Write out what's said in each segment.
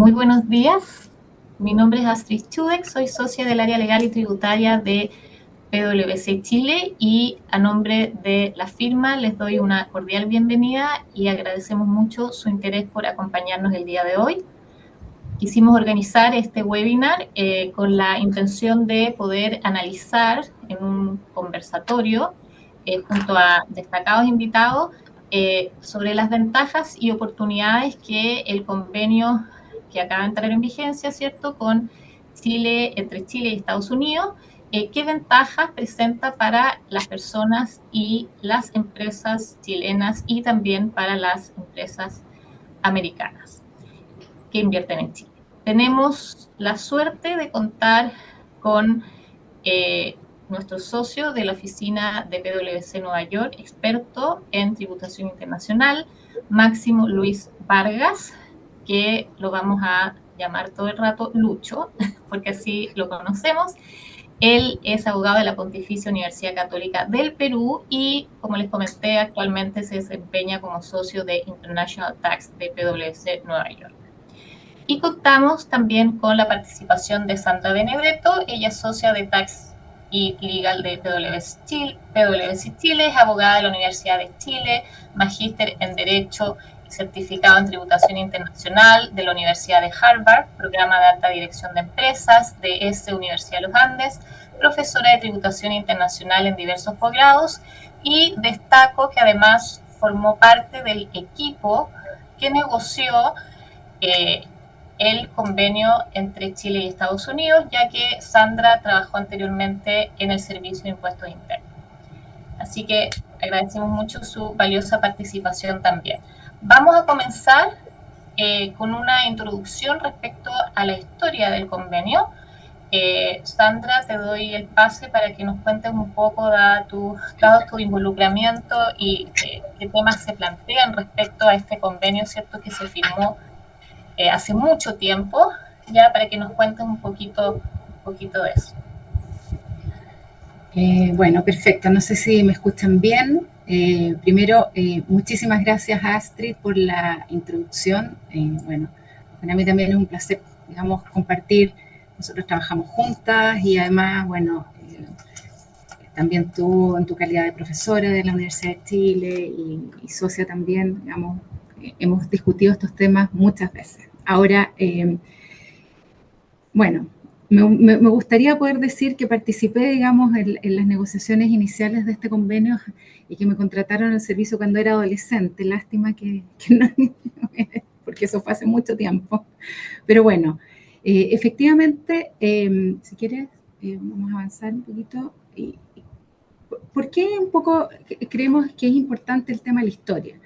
Muy buenos días. Mi nombre es Astrid Chudek, soy socia del área legal y tributaria de PwC Chile y a nombre de la firma les doy una cordial bienvenida y agradecemos mucho su interés por acompañarnos el día de hoy. Quisimos organizar este webinar con la intención de poder analizar en un conversatorio junto a destacados invitados sobre las ventajas y oportunidades que el convenio que acaba de entrar en vigencia, ¿cierto?, con Chile, entre Chile y Estados Unidos, qué ventajas presenta para las personas y las empresas chilenas y también para las empresas americanas que invierten en Chile. Tenemos la suerte de contar con nuestro socio de la oficina de PwC Nueva York, experto en tributación internacional, Máximo Luis Vargas, que lo vamos a llamar todo el rato Lucho, porque así lo conocemos. Él es abogado de la Pontificia Universidad Católica del Perú y, como les comenté, actualmente se desempeña como socio de International Tax de PwC Nueva York. Y contamos también con la participación de Sandra Benedetto, ella es socia de Tax y Legal de PwC Chile, es abogada de la Universidad de Chile, magíster en Derecho y certificado en Tributación Internacional de la Universidad de Harvard, programa de alta dirección de empresas de esa Universidad de los Andes, profesora de Tributación Internacional en diversos posgrados y destaco que además formó parte del equipo que negoció el convenio entre Chile y Estados Unidos, ya que Sandra trabajó anteriormente en el Servicio de Impuestos Internos. Así que agradecemos mucho su valiosa participación también. Vamos a comenzar con una introducción respecto a la historia del convenio. Sandra, te doy el pase para que nos cuentes un poco, dado tu involucramiento y qué temas se plantean respecto a este convenio, ¿cierto?, que se firmó hace mucho tiempo, ya para que nos cuentes un poquito de eso. Bueno, perfecto. No sé si me escuchan bien. Primero, muchísimas gracias a Astrid por la introducción. Bueno, para mí también es un placer, digamos, compartir. Nosotros trabajamos juntas y además, bueno, también tú en tu calidad de profesora de la Universidad de Chile y socia también, digamos, hemos discutido estos temas muchas veces. Ahora, bueno, me gustaría poder decir que participé, digamos, en las negociaciones iniciales de este convenio y que me contrataron al servicio cuando era adolescente. Lástima que no, porque eso fue hace mucho tiempo. Pero bueno, efectivamente, si quieres, vamos a avanzar un poquito. ¿Por qué un poco creemos que es importante el tema de la historia?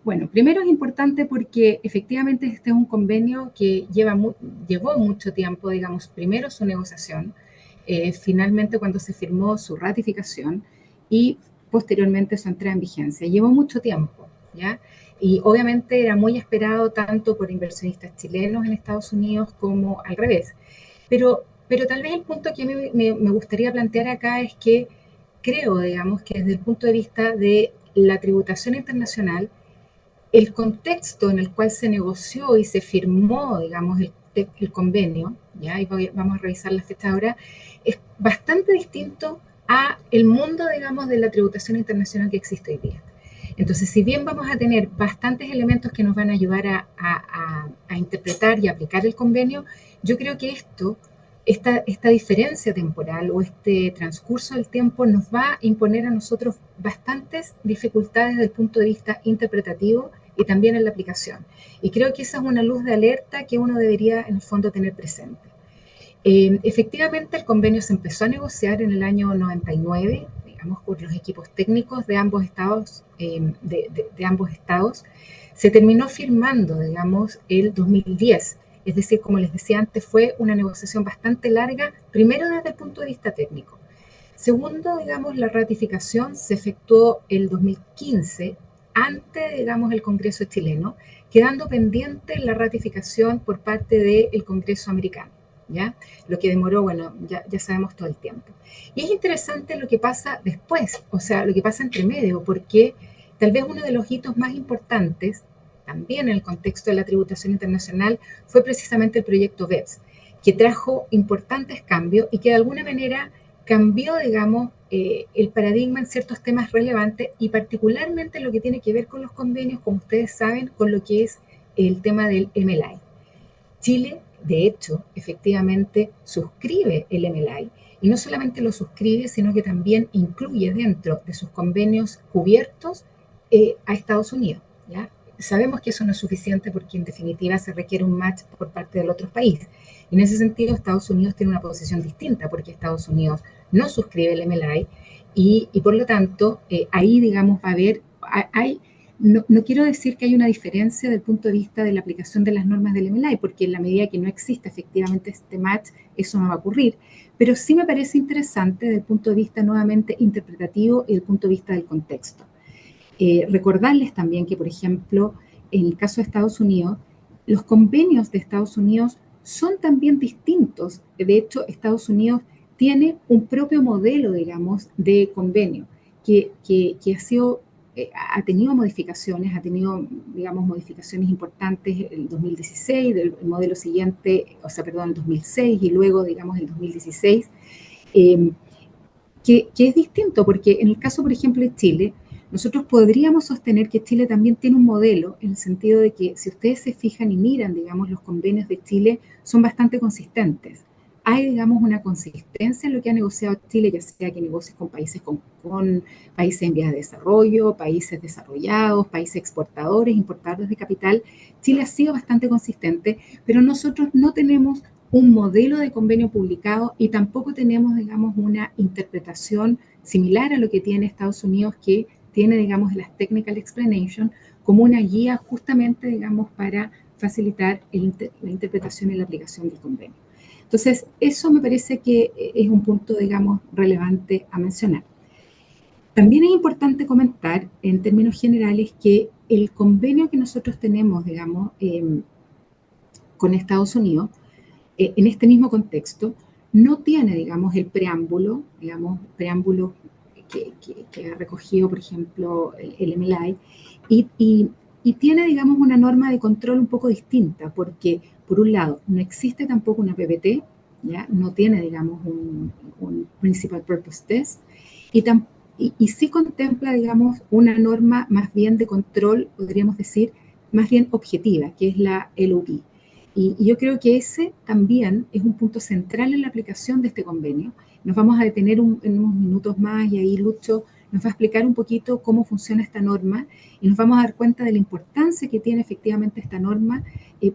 Bueno, primero es importante porque efectivamente este es un convenio que llevó mucho tiempo, digamos, primero su negociación, finalmente cuando se firmó su ratificación y posteriormente su entrada en vigencia. Llevó mucho tiempo, ¿ya? Y obviamente era muy esperado tanto por inversionistas chilenos en Estados Unidos como al revés. Pero tal vez el punto que a mí me gustaría plantear acá es que creo, digamos, que desde el punto de vista de la tributación internacional, el contexto en el cual se negoció y se firmó, digamos, el convenio, ¿ya? Y vamos a revisar la fecha ahora, es bastante distinto a el mundo, digamos, de la tributación internacional que existe hoy día. Entonces, si bien vamos a tener bastantes elementos que nos van a ayudar a interpretar y aplicar el convenio, yo creo que esta diferencia temporal o este transcurso del tiempo nos va a imponer a nosotros bastantes dificultades desde el punto de vista interpretativo y también en la aplicación. Y creo que esa es una luz de alerta que uno debería, en el fondo, tener presente. Efectivamente, el convenio se empezó a negociar en el año 99, digamos, por los equipos técnicos de ambos estados, de ambos estados. Se terminó firmando, digamos, el 2010. Es decir, como les decía antes, fue una negociación bastante larga, primero desde el punto de vista técnico. Segundo, digamos, la ratificación se efectuó el 2015, ante, digamos, el Congreso chileno, quedando pendiente la ratificación por parte del Congreso americano, ¿ya? Lo que demoró, bueno, ya sabemos todo el tiempo. Y es interesante lo que pasa después, o sea, lo que pasa entre medio, porque tal vez uno de los hitos más importantes también en el contexto de la tributación internacional fue precisamente el proyecto BEPS, que trajo importantes cambios y que de alguna manera cambió, digamos, el paradigma en ciertos temas relevantes y particularmente lo que tiene que ver con los convenios, como ustedes saben, con lo que es el tema del MLI. Chile, de hecho, efectivamente suscribe el MLI y no solamente lo suscribe, sino que también incluye dentro de sus convenios cubiertos a Estados Unidos. ¿Ya? Sabemos que eso no es suficiente porque en definitiva se requiere un match por parte del otro país. Y en ese sentido, Estados Unidos tiene una posición distinta porque Estados Unidos no suscribe el MLI y por lo tanto ahí, digamos, va a haber, hay no quiero decir que hay una diferencia desde el punto de vista de la aplicación de las normas del MLI, porque en la medida que no exista efectivamente este match, eso no va a ocurrir. Pero sí me parece interesante desde el punto de vista nuevamente interpretativo y desde el punto de vista del contexto. Recordarles también que, por ejemplo, en el caso de Estados Unidos, los convenios de Estados Unidos son también distintos. De hecho, Estados Unidos tiene un propio modelo, digamos, de convenio que ha sido ha tenido modificaciones, ha tenido, digamos, modificaciones importantes en el 2016, el modelo siguiente, o sea, perdón, el 2006 y luego, digamos, el 2016, eh, que es distinto, porque en el caso, por ejemplo, de Chile, nosotros podríamos sostener que Chile también tiene un modelo, en el sentido de que si ustedes se fijan y miran, digamos, los convenios de Chile son bastante consistentes. Hay, digamos, una consistencia en lo que ha negociado Chile, ya sea que negocie con países, con países en vías de desarrollo, países desarrollados, países exportadores, importadores de capital. Chile ha sido bastante consistente, pero nosotros no tenemos un modelo de convenio publicado y tampoco tenemos, digamos, una interpretación similar a lo que tiene Estados Unidos, que tiene, digamos, las technical explanation como una guía justamente, digamos, para facilitar la interpretación y la aplicación del convenio. Entonces, eso me parece que es un punto, digamos, relevante a mencionar. También es importante comentar, en términos generales, que el convenio que nosotros tenemos, digamos, con Estados Unidos, en este mismo contexto, no tiene, digamos, el preámbulo, que ha recogido, por ejemplo, el MLI, y tiene, digamos, una norma de control un poco distinta, porque, por un lado, no existe tampoco una PPT, ¿ya? No tiene, digamos, un Principal Purpose Test, y, y sí contempla, digamos, una norma más bien de control, podríamos decir, más bien objetiva, que es la LOB. Y yo creo que ese también es un punto central en la aplicación de este convenio. Nos vamos a detener en unos minutos más y ahí Lucho nos va a explicar un poquito cómo funciona esta norma y nos vamos a dar cuenta de la importancia que tiene efectivamente esta norma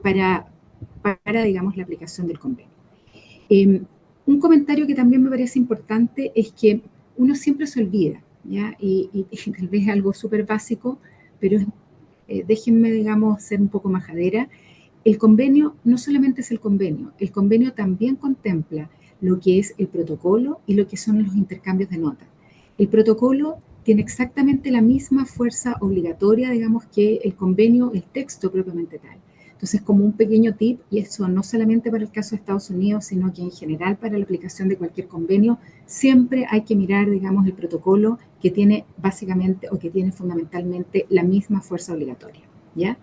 para, digamos, la aplicación del convenio. Un comentario que también me parece importante es que uno siempre se olvida, ¿ya? Y tal vez es algo súper básico, pero déjenme, digamos, ser un poco majadera. El convenio no solamente es el convenio también contempla lo que es el protocolo y lo que son los intercambios de notas. El protocolo tiene exactamente la misma fuerza obligatoria, digamos, que el convenio, el texto propiamente tal. Entonces, como un pequeño tip, y eso no solamente para el caso de Estados Unidos, sino que en general para la aplicación de cualquier convenio, siempre hay que mirar, digamos, el protocolo que tiene básicamente o que tiene fundamentalmente la misma fuerza obligatoria, ¿ya?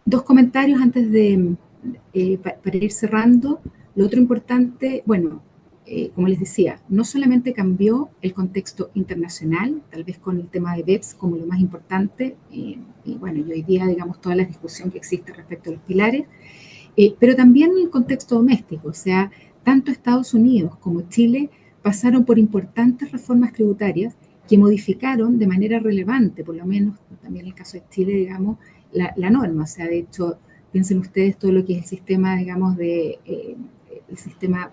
Dos comentarios antes de, para ir cerrando. Lo otro importante, bueno, como les decía, no solamente cambió el contexto internacional, tal vez con el tema de BEPS como lo más importante, y bueno, y hoy día, digamos, toda la discusión que existe respecto a los pilares, pero también el contexto doméstico, o sea, tanto Estados Unidos como Chile pasaron por importantes reformas tributarias que modificaron de manera relevante, por lo menos también en el caso de Chile, digamos, la norma. O sea, de hecho, piensen ustedes todo lo que es el sistema, digamos, el sistema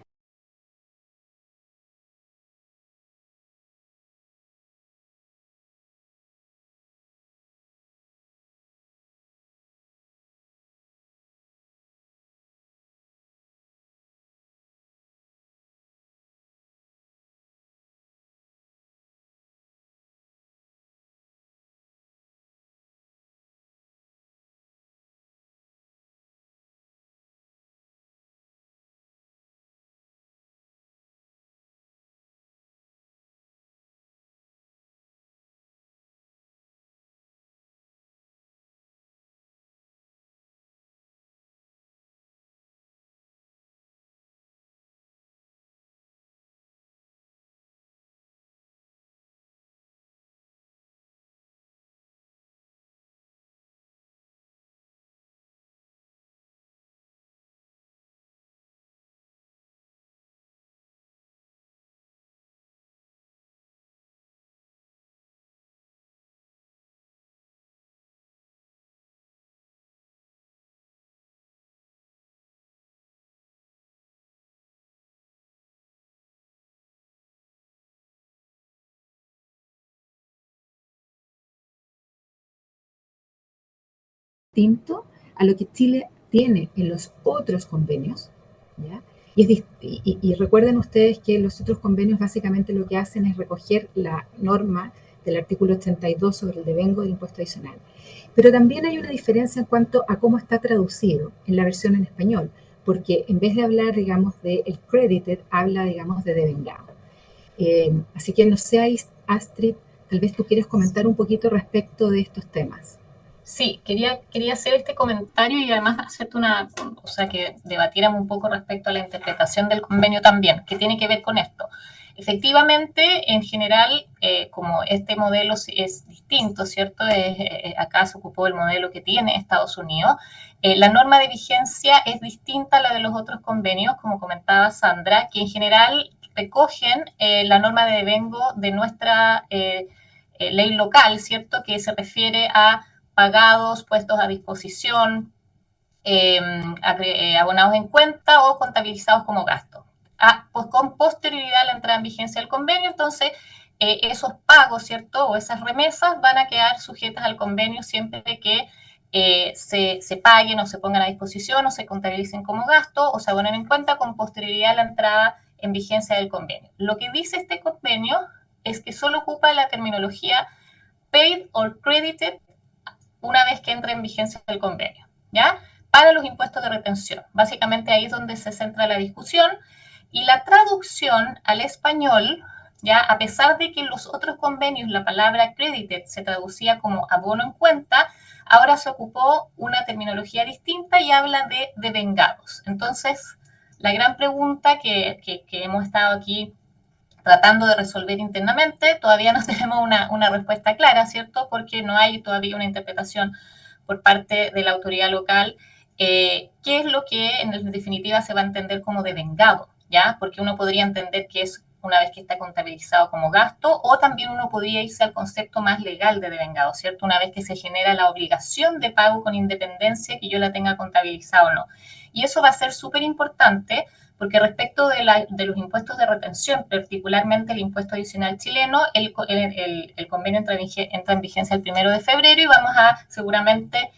distinto a lo que Chile tiene en los otros convenios, ¿ya? Y recuerden ustedes que los otros convenios básicamente lo que hacen es recoger la norma del artículo 82 sobre el devengo del impuesto adicional. Pero también hay una diferencia en cuanto a cómo está traducido en la versión en español, porque en vez de hablar, digamos, de el credited, habla, digamos, de devengado. Así que no sé, Astrid, tal vez tú quieres comentar un poquito respecto de estos temas. Sí, quería hacer este comentario y además hacerte o sea, que debatiéramos un poco respecto a la interpretación del convenio también, que tiene que ver con esto. Efectivamente, en general, como este modelo es distinto, ¿cierto? Acá se ocupó el modelo que tiene Estados Unidos. La norma de vigencia es distinta a la de los otros convenios, como comentaba Sandra, que en general recogen la norma de devengo de nuestra ley local, ¿cierto? Que se refiere a pagados, puestos a disposición, abonados en cuenta o contabilizados como gasto. Pues con posterioridad a la entrada en vigencia del convenio, entonces esos pagos, ¿cierto? O esas remesas van a quedar sujetas al convenio siempre que se paguen o se pongan a disposición o se contabilicen como gasto o se abonen en cuenta con posterioridad a la entrada en vigencia del convenio. Lo que dice este convenio es que solo ocupa la terminología paid or credited una vez que entre en vigencia el convenio, ¿ya? Para los impuestos de retención. Básicamente ahí es donde se centra la discusión y la traducción al español, ya, a pesar de que en los otros convenios la palabra credited se traducía como abono en cuenta, ahora se ocupó una terminología distinta y habla de devengados. Entonces, la gran pregunta que hemos estado aquí tratando de resolver internamente. Todavía no tenemos una respuesta clara, ¿cierto? Porque no hay todavía una interpretación por parte de la autoridad local. ¿Qué es lo que en definitiva se va a entender como devengado? ¿Ya? Porque uno podría entender que es una vez que está contabilizado como gasto, o también uno podría irse al concepto más legal de devengado, ¿cierto? Una vez que se genera la obligación de pago con independencia que yo la tenga contabilizada o no. Y eso va a ser súper importante porque respecto de los impuestos de retención, particularmente el impuesto adicional chileno, el convenio entra en vigencia el 1 de febrero y vamos a seguramente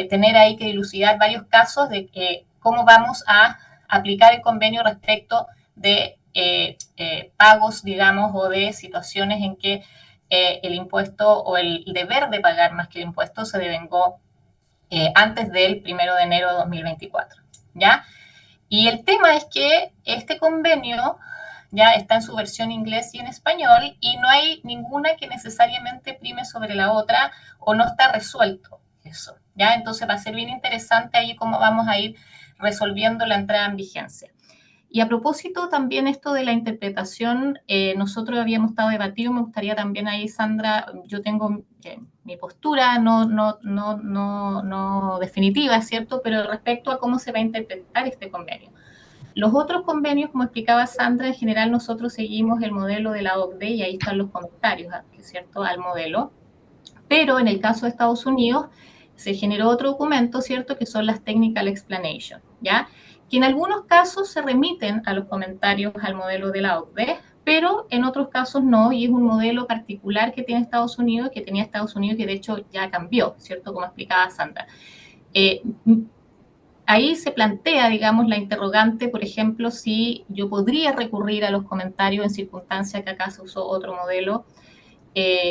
tener ahí que dilucidar varios casos de cómo vamos a aplicar el convenio respecto de pagos, digamos, o de situaciones en que el impuesto o el deber de pagar más que el impuesto se devengó antes del 1 de enero de 2024, ¿ya? Y el tema es que este convenio ya está en su versión inglés y en español y no hay ninguna que necesariamente prime sobre la otra o no está resuelto eso, ¿ya? Entonces va a ser bien interesante ahí cómo vamos a ir resolviendo la entrada en vigencia. Y a propósito también esto de la interpretación, nosotros habíamos estado debatiendo, me gustaría también ahí, Sandra, yo tengo mi postura no definitiva, ¿cierto? Pero respecto a cómo se va a interpretar este convenio. Los otros convenios, como explicaba Sandra, en general nosotros seguimos el modelo de la OCDE y ahí están los comentarios, ¿cierto?, al modelo. Pero en el caso de Estados Unidos se generó otro documento, ¿cierto?, que son las Technical Explanation, ¿ya?, que en algunos casos se remiten a los comentarios al modelo de la OCDE, pero en otros casos no, y es un modelo particular que tiene Estados Unidos, que tenía Estados Unidos, que de hecho ya cambió, ¿cierto?, como explicaba Sandra. Ahí se plantea, digamos, la interrogante, por ejemplo, si yo podría recurrir a los comentarios en circunstancia que acá se usó otro modelo.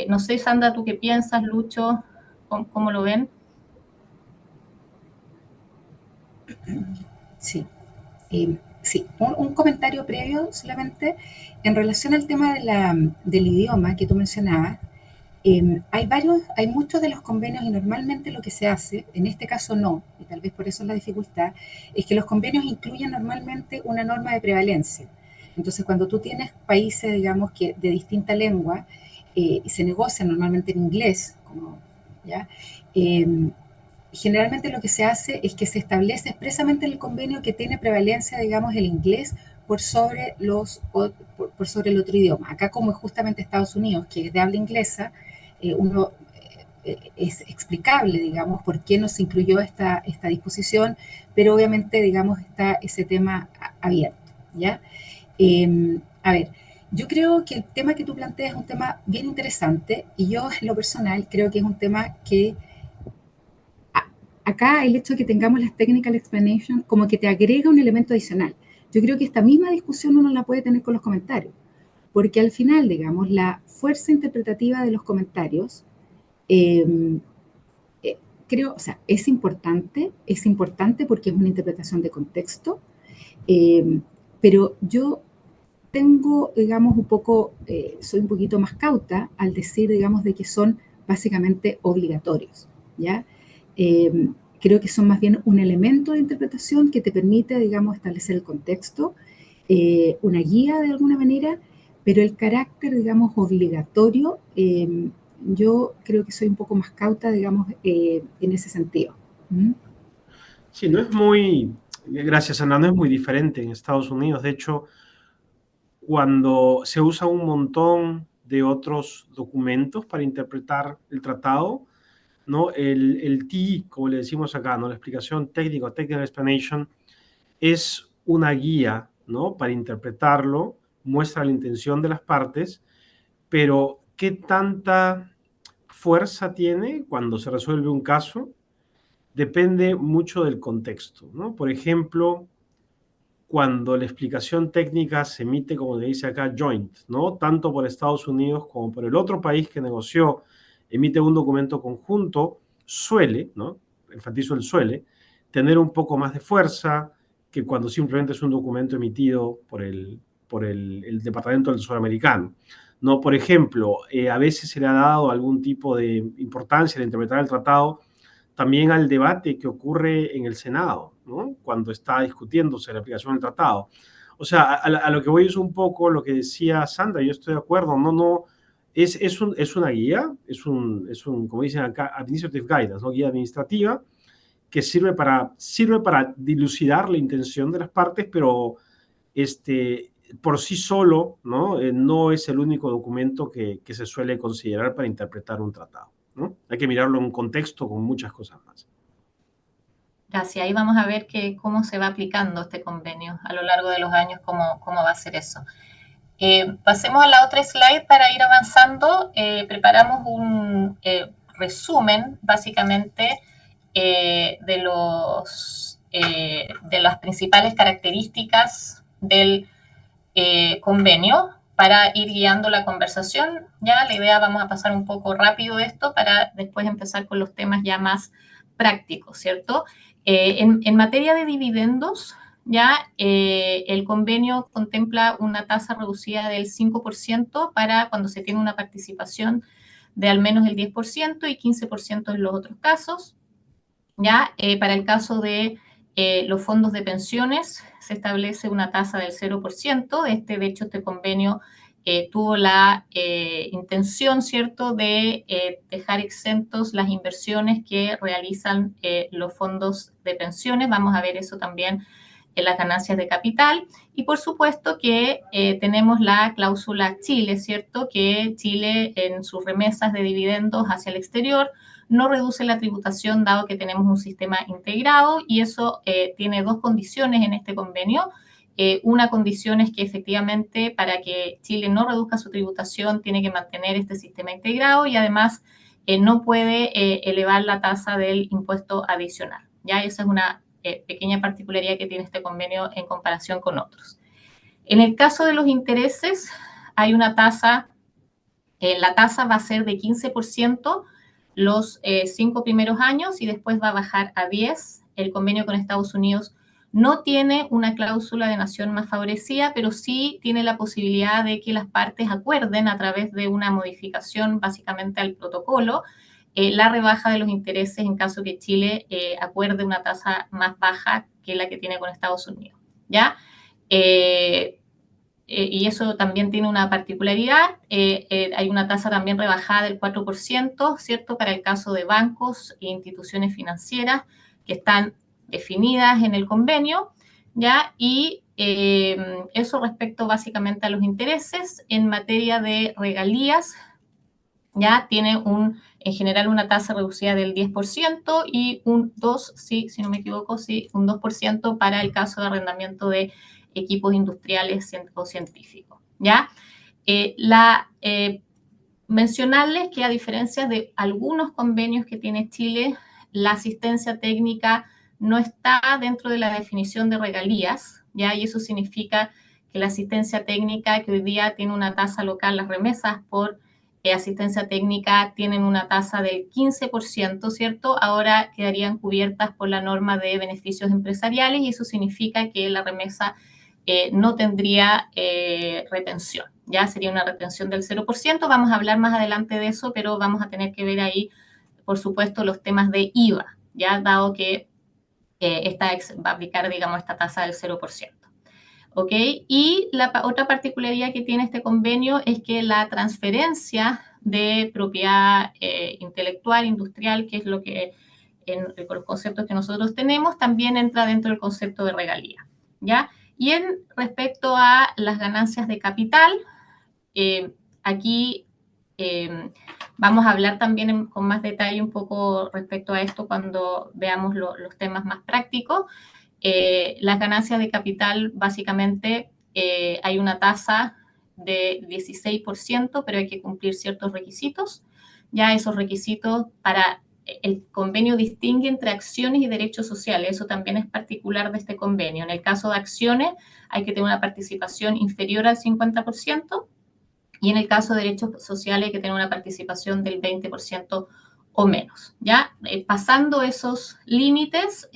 No sé, Sandra, ¿tú qué piensas, Lucho? ¿Cómo lo ven? Sí. Sí, un comentario previo solamente en relación al tema del idioma que tú mencionabas. Hay muchos de los convenios y normalmente lo que se hace, en este caso no, y tal vez por eso es la dificultad, es que los convenios incluyen normalmente una norma de prevalencia. Entonces, cuando tú tienes países, digamos, que de distinta lengua y se negocian normalmente en inglés, como, ¿ya? Generalmente lo que se hace es que se establece expresamente en el convenio que tiene prevalencia, digamos, el inglés por sobre, por sobre el otro idioma. Acá, como es justamente Estados Unidos, que es de habla inglesa, uno es explicable, digamos, por qué no se incluyó esta disposición, pero obviamente, digamos, está ese tema abierto, ¿ya? A ver, yo creo que el tema que tú planteas es un tema bien interesante y yo, en lo personal, creo que es un tema que acá el hecho de que tengamos las technical explanation como que te agrega un elemento adicional. Yo creo que esta misma discusión uno la puede tener con los comentarios, porque al final, digamos, la fuerza interpretativa de los comentarios, eh, creo, o sea, es importante porque es una interpretación de contexto, eh, pero yo tengo, digamos, un poco, soy un poquito más cauta al decir, digamos, de que son básicamente obligatorios, ¿ya? Eh, Creo que son más bien un elemento de interpretación que te permite, digamos, establecer el contexto, una guía de alguna manera, pero el carácter, digamos, obligatorio, yo creo que soy un poco más cauta, digamos, en ese sentido. ¿Mm? Sí, no es muy, gracias Ana, no es muy diferente en Estados Unidos. De hecho, cuando se usa un montón de otros documentos para interpretar el tratado, ¿no? El T, como le decimos acá, ¿no? La explicación técnica, technical explanation, es una guía, ¿no? Para interpretarlo, muestra la intención de las partes, pero ¿qué tanta fuerza tiene cuando se resuelve un caso? Depende mucho del contexto, ¿no? Por ejemplo, cuando la explicación técnica se emite, como le dice acá, joint, ¿no? Tanto por Estados Unidos como por el otro país que negoció, emite un documento conjunto, suele, ¿no? Enfatizo el suele, tener un poco más de fuerza que cuando simplemente es un documento emitido por el Departamento del Tesoro americano. ¿No? Por ejemplo, a veces se le ha dado algún tipo de importancia de interpretar el tratado también al debate que ocurre en el Senado, ¿no? Cuando está discutiéndose la aplicación del tratado. O sea, a lo que voy es un poco lo que decía Sandra, yo estoy de acuerdo, no, es una guía, como dicen acá, administrative guidance, ¿no? Guía administrativa, que sirve para dilucidar la intención de las partes, pero por sí solo, ¿no? No es el único documento que se suele considerar para interpretar un tratado, ¿no? Hay que mirarlo en un contexto con muchas cosas más. Gracias. Ahí vamos a ver cómo se va aplicando este convenio a lo largo de los años, cómo va a ser eso. Pasemos a la otra slide para ir avanzando. Preparamos un resumen, básicamente, de las principales características del convenio para ir guiando la conversación. Ya la idea, vamos a pasar un poco rápido esto para después empezar con los temas ya más prácticos, ¿cierto? En materia de dividendos, ya el convenio contempla una tasa reducida del 5% para cuando se tiene una participación de al menos el 10% y 15% en los otros casos. Ya para el caso de los fondos de pensiones se establece una tasa del 0%. De hecho, este convenio tuvo la intención, ¿cierto?, de dejar exentos las inversiones que realizan los fondos de pensiones. Vamos a ver eso también en las ganancias de capital. Y por supuesto que tenemos la cláusula Chile, ¿cierto?, que Chile en sus remesas de dividendos hacia el exterior no reduce la tributación dado que tenemos un sistema integrado y eso tiene dos condiciones en este convenio. Una condición es que efectivamente para que Chile no reduzca su tributación tiene que mantener este sistema integrado y además no puede elevar la tasa del impuesto adicional. Ya esa es una pequeña particularidad que tiene este convenio en comparación con otros. En el caso de los intereses hay una tasa, la tasa va a ser de 15% los 5 primeros años y después va a bajar a 10. El convenio con Estados Unidos no tiene una cláusula de nación más favorecida, pero sí tiene la posibilidad de que las partes acuerden a través de una modificación básicamente al protocolo la rebaja de los intereses en caso que Chile acuerde una tasa más baja que la que tiene con Estados Unidos. ¿Ya? Y eso también tiene una particularidad. Hay una tasa también rebajada del 4%, ¿cierto?, para el caso de bancos e instituciones financieras que están definidas en el convenio, ¿ya? Y eso respecto básicamente a los intereses. En materia de regalías, ya tiene en general una tasa reducida del 10% y un 2%, sí, si no me equivoco, sí, un 2% para el caso de arrendamiento de equipos industriales o científicos, ¿ya? Mencionarles que a diferencia de algunos convenios que tiene Chile, la asistencia técnica no está dentro de la definición de regalías, ¿ya? Y eso significa que la asistencia técnica, que hoy día tiene una tasa local, las remesas por asistencia técnica tienen una tasa del 15%, ¿cierto? Ahora quedarían cubiertas por la norma de beneficios empresariales y eso significa que la remesa no tendría retención, ya sería una retención del 0%. Vamos a hablar más adelante de eso, pero vamos a tener que ver ahí, por supuesto, los temas de IVA, ya dado que esta va a aplicar, digamos, esta tasa del 0%. ¿Ok? Y la otra particularidad que tiene este convenio es que la transferencia de propiedad intelectual, industrial, que es lo que con los conceptos que nosotros tenemos, también entra dentro del concepto de regalía, ¿ya? Y en respecto a las ganancias de capital, aquí vamos a hablar también con más detalle un poco respecto a esto cuando veamos los temas más prácticos. Las ganancias de capital, básicamente, hay una tasa de 16%, pero hay que cumplir ciertos requisitos. Ya esos requisitos para el convenio distingue entre acciones y derechos sociales. Eso también es particular de este convenio. En el caso de acciones, hay que tener una participación inferior al 50%, y en el caso de derechos sociales hay que tener una participación del 20% o menos, ¿ya? Pasando esos límites,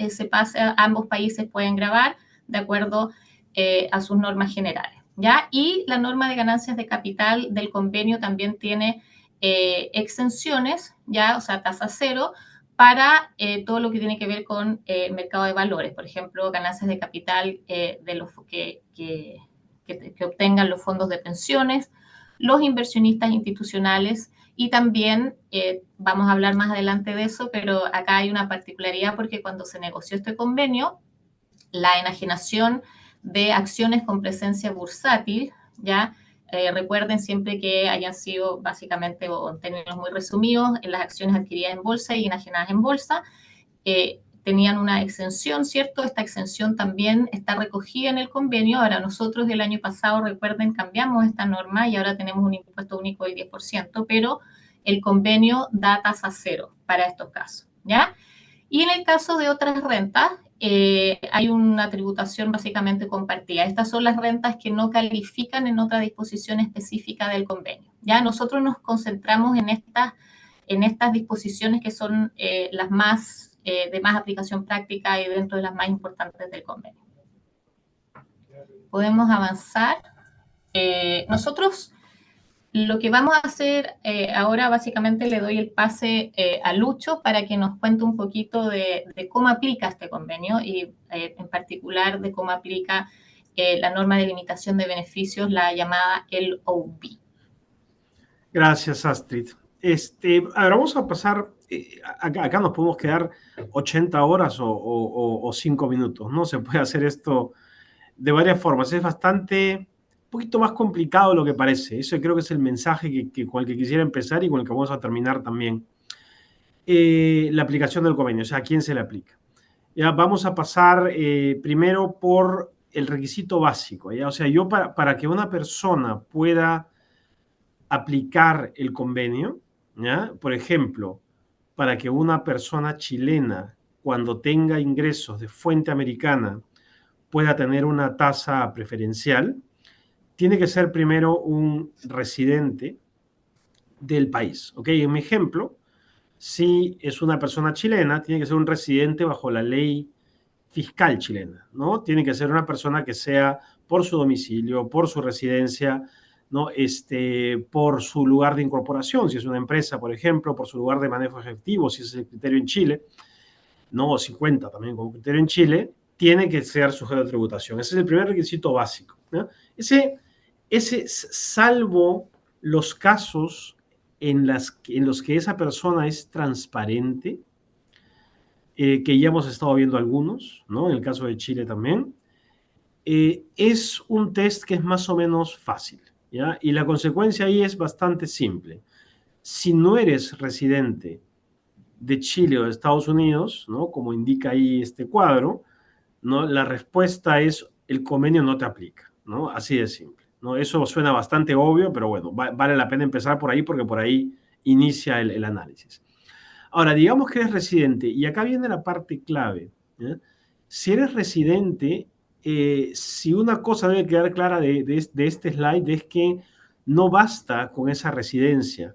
ambos países pueden gravar de acuerdo a sus normas generales, ¿ya? Y la norma de ganancias de capital del convenio también tiene exenciones, ¿ya? O sea, tasa cero, para todo lo que tiene que ver con mercado de valores, por ejemplo, ganancias de capital de los que obtengan los fondos de pensiones, los inversionistas institucionales, y también, vamos a hablar más adelante de eso, pero acá hay una particularidad porque cuando se negoció este convenio, la enajenación de acciones con presencia bursátil, ¿ya? Recuerden siempre que hayan sido básicamente, o en términos muy resumidos, en las acciones adquiridas en bolsa y enajenadas en bolsa, tenían una exención, ¿cierto? Esta exención también está recogida en el convenio. Ahora nosotros el año pasado, recuerden, cambiamos esta norma y ahora tenemos un impuesto único del 10%, pero el convenio da tasa cero para estos casos, ¿ya? Y en el caso de otras rentas, hay una tributación básicamente compartida. Estas son las rentas que no califican en otra disposición específica del convenio, ¿ya? Nosotros nos concentramos en estas disposiciones que son las más de más aplicación práctica y dentro de las más importantes del convenio. Podemos avanzar. Nosotros lo que vamos a hacer ahora, básicamente le doy el pase a Lucho para que nos cuente un poquito de cómo aplica este convenio y en particular de cómo aplica la norma de limitación de beneficios, la llamada LOB. Gracias, Astrid. Ahora vamos a pasar, acá nos podemos quedar 80 horas o 5 minutos, ¿no? Se puede hacer esto de varias formas. Es bastante, un poquito más complicado de lo que parece. Eso creo que es el mensaje con el que quisiera empezar y con el que vamos a terminar también. La aplicación del convenio, o sea, ¿a quién se le aplica? Ya vamos a pasar primero por el requisito básico, ¿ya? O sea, yo para que una persona pueda aplicar el convenio, ¿ya? Por ejemplo, para que una persona chilena, cuando tenga ingresos de fuente americana, pueda tener una tasa preferencial, tiene que ser primero un residente del país. ¿Ok? En mi ejemplo, si es una persona chilena, tiene que ser un residente bajo la ley fiscal chilena, ¿no? Tiene que ser una persona que sea por su domicilio, por su residencia, ¿no? Por su lugar de incorporación, si es una empresa, por ejemplo, por su lugar de manejo efectivo, si es el criterio en Chile, no 50 también como criterio en Chile, tiene que ser sujeto a tributación. Ese es el primer requisito básico, ¿no? Ese salvo los casos en los que esa persona es transparente, que ya hemos estado viendo algunos, ¿no? En el caso de Chile también, es un test que es más o menos fácil, ¿ya? Y la consecuencia ahí es bastante simple. Si no eres residente de Chile o de Estados Unidos, ¿no? Como indica ahí este cuadro, ¿no? La respuesta es el convenio no te aplica, ¿no? Así de simple, ¿no? Eso suena bastante obvio, pero bueno, vale la pena empezar por ahí porque por ahí inicia el análisis. Ahora, digamos que eres residente, y acá viene la parte clave, ¿ya? Si eres residente, si una cosa debe quedar clara de este slide es que no basta con esa residencia.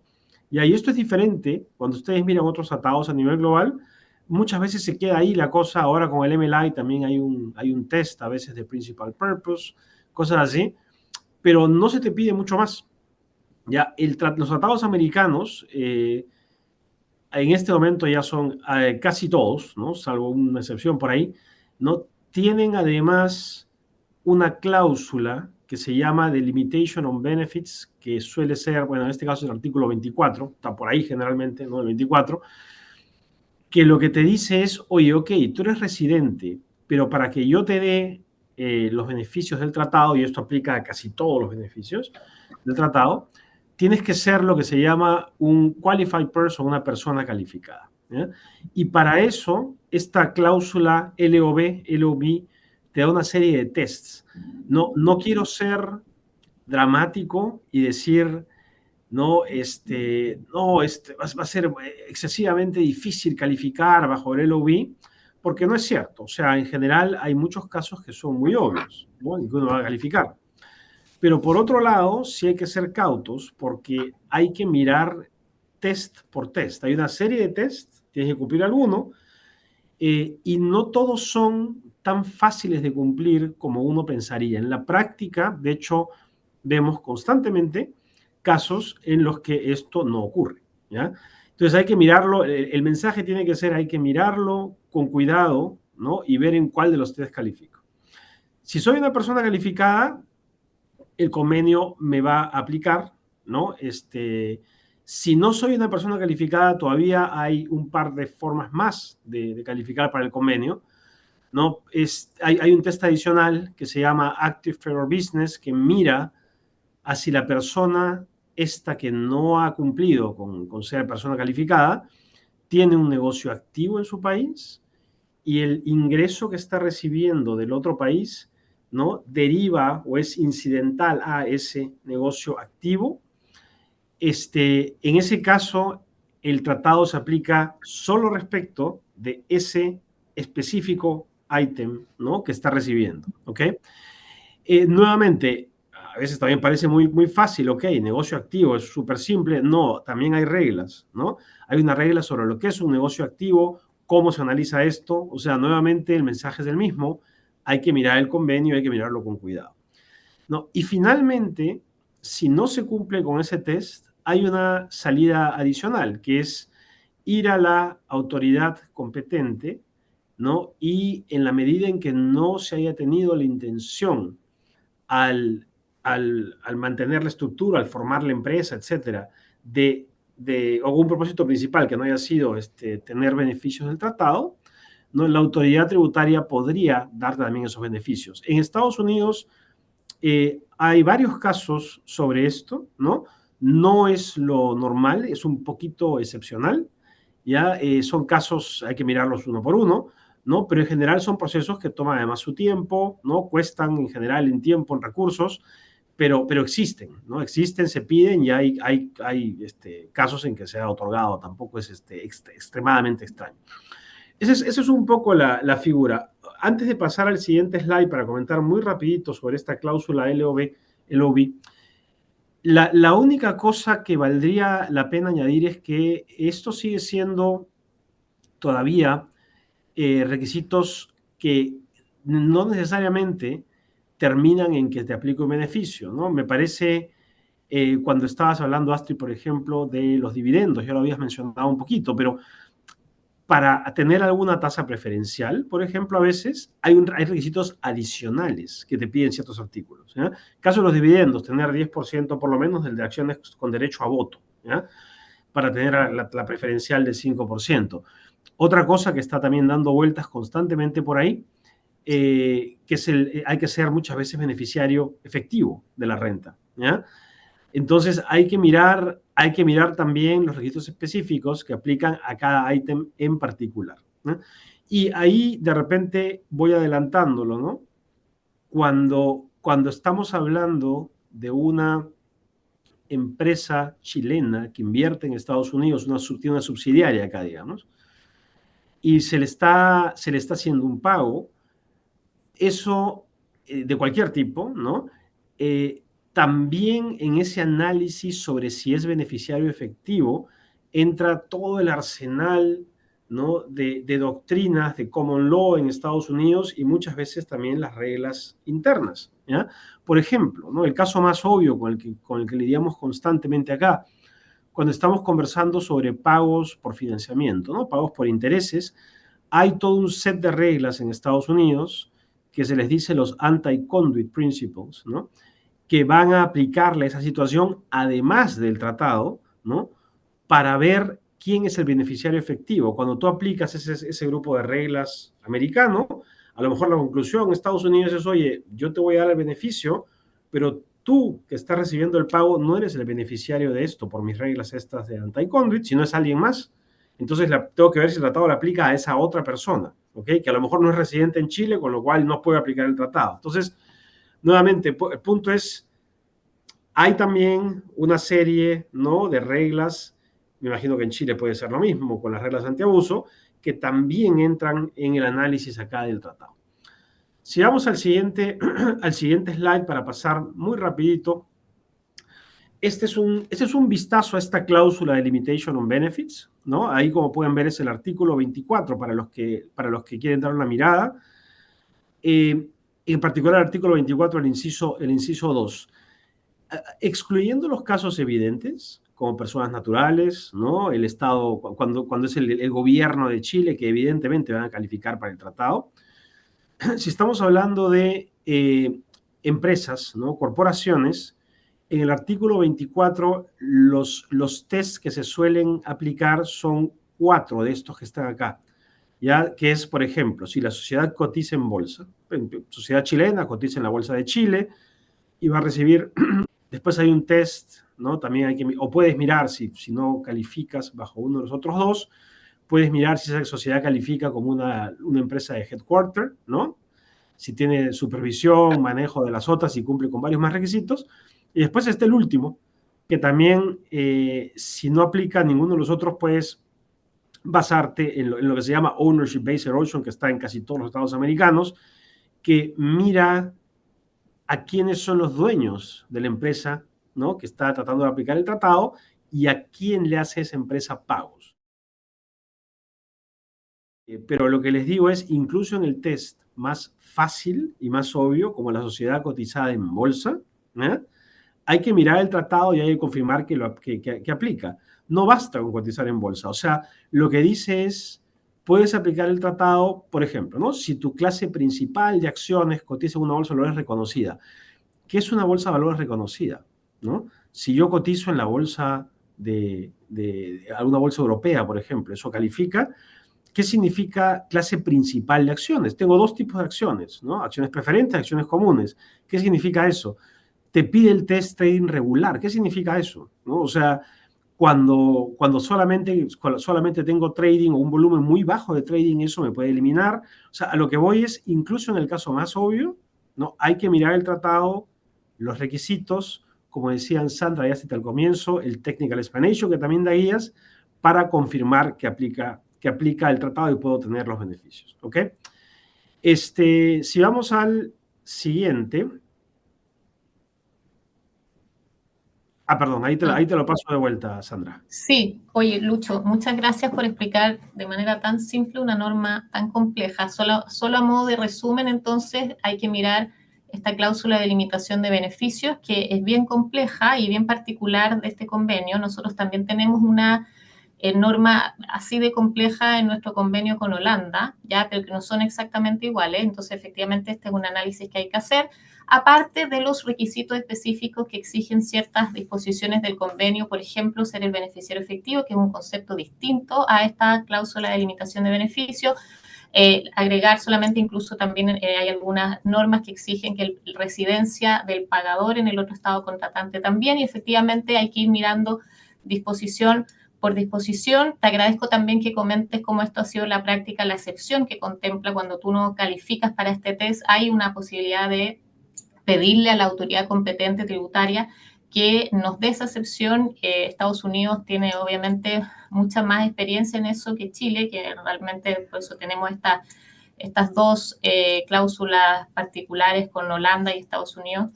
Y ahí esto es diferente. Cuando ustedes miran otros tratados a nivel global, muchas veces se queda ahí la cosa. Ahora con el MLI también hay un test a veces de principal purpose, cosas así, pero no se te pide mucho más. Ya, los tratados americanos, en este momento ya son casi todos, ¿no? Salvo una excepción por ahí, ¿no? Tienen además una cláusula que se llama de Limitation on Benefits, que suele ser, bueno, en este caso es el artículo 24, está por ahí generalmente, ¿no? El 24, que lo que te dice es, oye, ok, tú eres residente, pero para que yo te dé los beneficios del tratado, y esto aplica a casi todos los beneficios del tratado, tienes que ser lo que se llama un qualified person, una persona calificada, ¿ya? Y para eso, esta cláusula LOB, te da una serie de tests. No quiero ser dramático y decir, no, va a ser excesivamente difícil calificar bajo el LOB, porque no es cierto. O sea, en general hay muchos casos que son muy obvios, ¿no? Y que uno va a calificar. Pero por otro lado, sí hay que ser cautos porque hay que mirar test por test. Hay una serie de tests, tienes que cumplir alguno, y no todos son tan fáciles de cumplir como uno pensaría. En la práctica, de hecho, vemos constantemente casos en los que esto no ocurre, ¿ya? Entonces hay que mirarlo, el mensaje tiene que ser, hay que mirarlo con cuidado, ¿no? Y ver en cuál de los test califico. Si soy una persona calificada, el convenio me va a aplicar, ¿no? Si no soy una persona calificada, todavía hay un par de formas más de calificar para el convenio, ¿no? Hay un test adicional que se llama Active for Business, que mira a si la persona esta que no ha cumplido con ser persona calificada tiene un negocio activo en su país y el ingreso que está recibiendo del otro país, ¿no? Deriva o es incidental a ese negocio activo. En ese caso, el tratado se aplica solo respecto de ese específico ítem, ¿no? Que está recibiendo, ¿ok? Nuevamente, a veces también parece muy, muy fácil, ok, negocio activo es súper simple. No, también hay reglas, ¿no? Hay una regla sobre lo que es un negocio activo, cómo se analiza esto. O sea, nuevamente el mensaje es el mismo. Hay que mirar el convenio, hay que mirarlo con cuidado, ¿no? Y finalmente, si no se cumple con ese test, hay una salida adicional, que es ir a la autoridad competente, ¿no? Y en la medida en que no se haya tenido la intención al mantener la estructura, al formar la empresa, etcétera, o un propósito principal que no haya sido tener beneficios del tratado, ¿no? La autoridad tributaria podría dar también esos beneficios. En Estados Unidos hay varios casos sobre esto, ¿no? No es lo normal, es un poquito excepcional, ¿ya? Son casos, hay que mirarlos uno por uno, ¿no? Pero en general son procesos que toman además su tiempo, ¿no? Cuestan en general en tiempo, en recursos, pero existen, ¿no? Existen, se piden y hay casos en que se ha otorgado, tampoco es extremadamente extraño. Esa es un poco la figura. Antes de pasar al siguiente slide para comentar muy rapidito sobre esta cláusula LOB, la única cosa que valdría la pena añadir es que esto sigue siendo todavía requisitos que no necesariamente terminan en que te aplique un beneficio, ¿no? Me parece, cuando estabas hablando, Astrid, por ejemplo, de los dividendos, ya lo habías mencionado un poquito, pero para tener alguna tasa preferencial, por ejemplo, a veces hay requisitos adicionales que te piden ciertos artículos, ¿ya? Caso de los dividendos, tener 10% por lo menos de acciones con derecho a voto, ¿ya? Para tener la preferencial del 5%. Otra cosa que está también dando vueltas constantemente por ahí, que es hay que ser muchas veces beneficiario efectivo de la renta, ¿ya? Entonces hay que mirar también los requisitos específicos que aplican a cada ítem en particular, ¿no? Y ahí de repente voy adelantándolo, ¿no? Cuando estamos hablando de una empresa chilena que invierte en Estados Unidos, tiene una subsidiaria acá, digamos, y se le está haciendo un pago, eso de cualquier tipo, ¿no? También en ese análisis sobre si es beneficiario efectivo entra todo el arsenal, ¿no? de doctrinas de common law en Estados Unidos y muchas veces también las reglas internas, ¿ya? Por ejemplo, ¿no? El caso más obvio con el que lidiamos constantemente acá, cuando estamos conversando sobre pagos por financiamiento, ¿no? Pagos por intereses, hay todo un set de reglas en Estados Unidos que se les dice los anti-conduit principles, ¿no? Que van a aplicarle a esa situación además del tratado, ¿no? Para ver quién es el beneficiario efectivo. Cuando tú aplicas ese grupo de reglas americano, a lo mejor la conclusión en Estados Unidos es, oye, yo te voy a dar el beneficio, pero tú que estás recibiendo el pago no eres el beneficiario de esto por mis reglas estas de anti-conduit, sino es alguien más. Entonces tengo que ver si el tratado le aplica a esa otra persona, ¿ok? Que a lo mejor no es residente en Chile, con lo cual no puede aplicar el tratado. Entonces, nuevamente, el punto es, hay también una serie, ¿no? de reglas, me imagino que en Chile puede ser lo mismo con las reglas antiabuso, que también entran en el análisis acá del tratado. Si vamos al siguiente slide para pasar muy rapidito, este es un vistazo a esta cláusula de Limitation on Benefits, ¿no? Ahí, como pueden ver, es el artículo 24 para los que quieren dar una mirada. En particular, el artículo 24, el inciso 2. Excluyendo los casos evidentes, como personas naturales, ¿no? El Estado, cuando es el gobierno de Chile, que evidentemente van a calificar para el tratado. Si estamos hablando de empresas, ¿no? corporaciones, en el artículo 24, los tests que se suelen aplicar son 4 de estos que están acá, ¿ya? Que es, por ejemplo, si la sociedad cotiza en bolsa, sociedad chilena cotiza en la bolsa de Chile y va a recibir, después hay un test, ¿no? También hay que, o puedes mirar si no calificas bajo uno de los otros dos, puedes mirar si esa sociedad califica como una empresa de headquarter, ¿no? Si tiene supervisión, manejo de las otras y cumple con varios más requisitos. Y después está el último, que también, si no aplica ninguno de los otros, puedes basarte en lo que se llama Ownership Based Erosion, que está en casi todos los estados americanos, que mira a quiénes son los dueños de la empresa, ¿no? que está tratando de aplicar el tratado y a quién le hace esa empresa pagos. Pero lo que les digo es, incluso en el test más fácil y más obvio, como la sociedad cotizada en bolsa, hay que mirar el tratado y hay que confirmar que aplica. No basta con cotizar en bolsa. O sea, lo que dice es, puedes aplicar el tratado, por ejemplo, ¿no? Si tu clase principal de acciones cotiza en una bolsa de valores reconocida. ¿Qué es una bolsa de valores reconocida? ¿No? Si yo cotizo en la bolsa de alguna bolsa europea, por ejemplo, ¿eso califica? ¿Qué significa clase principal de acciones? Tengo 2 tipos de acciones, ¿no? Acciones preferentes, acciones comunes. ¿Qué significa eso? Te pide el test trading regular. ¿Qué significa eso? ¿No? O sea, cuando solamente tengo trading o un volumen muy bajo de trading, eso me puede eliminar. O sea, a lo que voy es, incluso en el caso más obvio, ¿no? Hay que mirar el tratado, los requisitos, como decían Sandra y hasta al comienzo, el technical explanation, que también da guías, para confirmar que aplica el tratado y puedo tener los beneficios, ¿ok? Si vamos al siguiente. Perdón, ahí te lo paso de vuelta, Sandra. Sí, oye, Lucho, muchas gracias por explicar de manera tan simple una norma tan compleja. Solo a modo de resumen, entonces, hay que mirar esta cláusula de limitación de beneficios, que es bien compleja y bien particular de este convenio. Nosotros también tenemos una norma así de compleja en nuestro convenio con Holanda, ya, pero que no son exactamente iguales. Entonces, efectivamente, este es un análisis que hay que hacer, aparte de los requisitos específicos que exigen ciertas disposiciones del convenio, por ejemplo, ser el beneficiario efectivo, que es un concepto distinto a esta cláusula de limitación de beneficio. Agregar solamente, incluso también hay algunas normas que exigen que la residencia del pagador en el otro estado contratante también, y efectivamente hay que ir mirando disposición por disposición. Te agradezco también que comentes cómo esto ha sido la práctica, la excepción que contempla cuando tú no calificas para este test. Hay una posibilidad de pedirle a la autoridad competente tributaria que nos dé esa excepción. Estados Unidos tiene obviamente mucha más experiencia en eso que Chile, que realmente por eso tenemos estas dos cláusulas particulares con Holanda y Estados Unidos.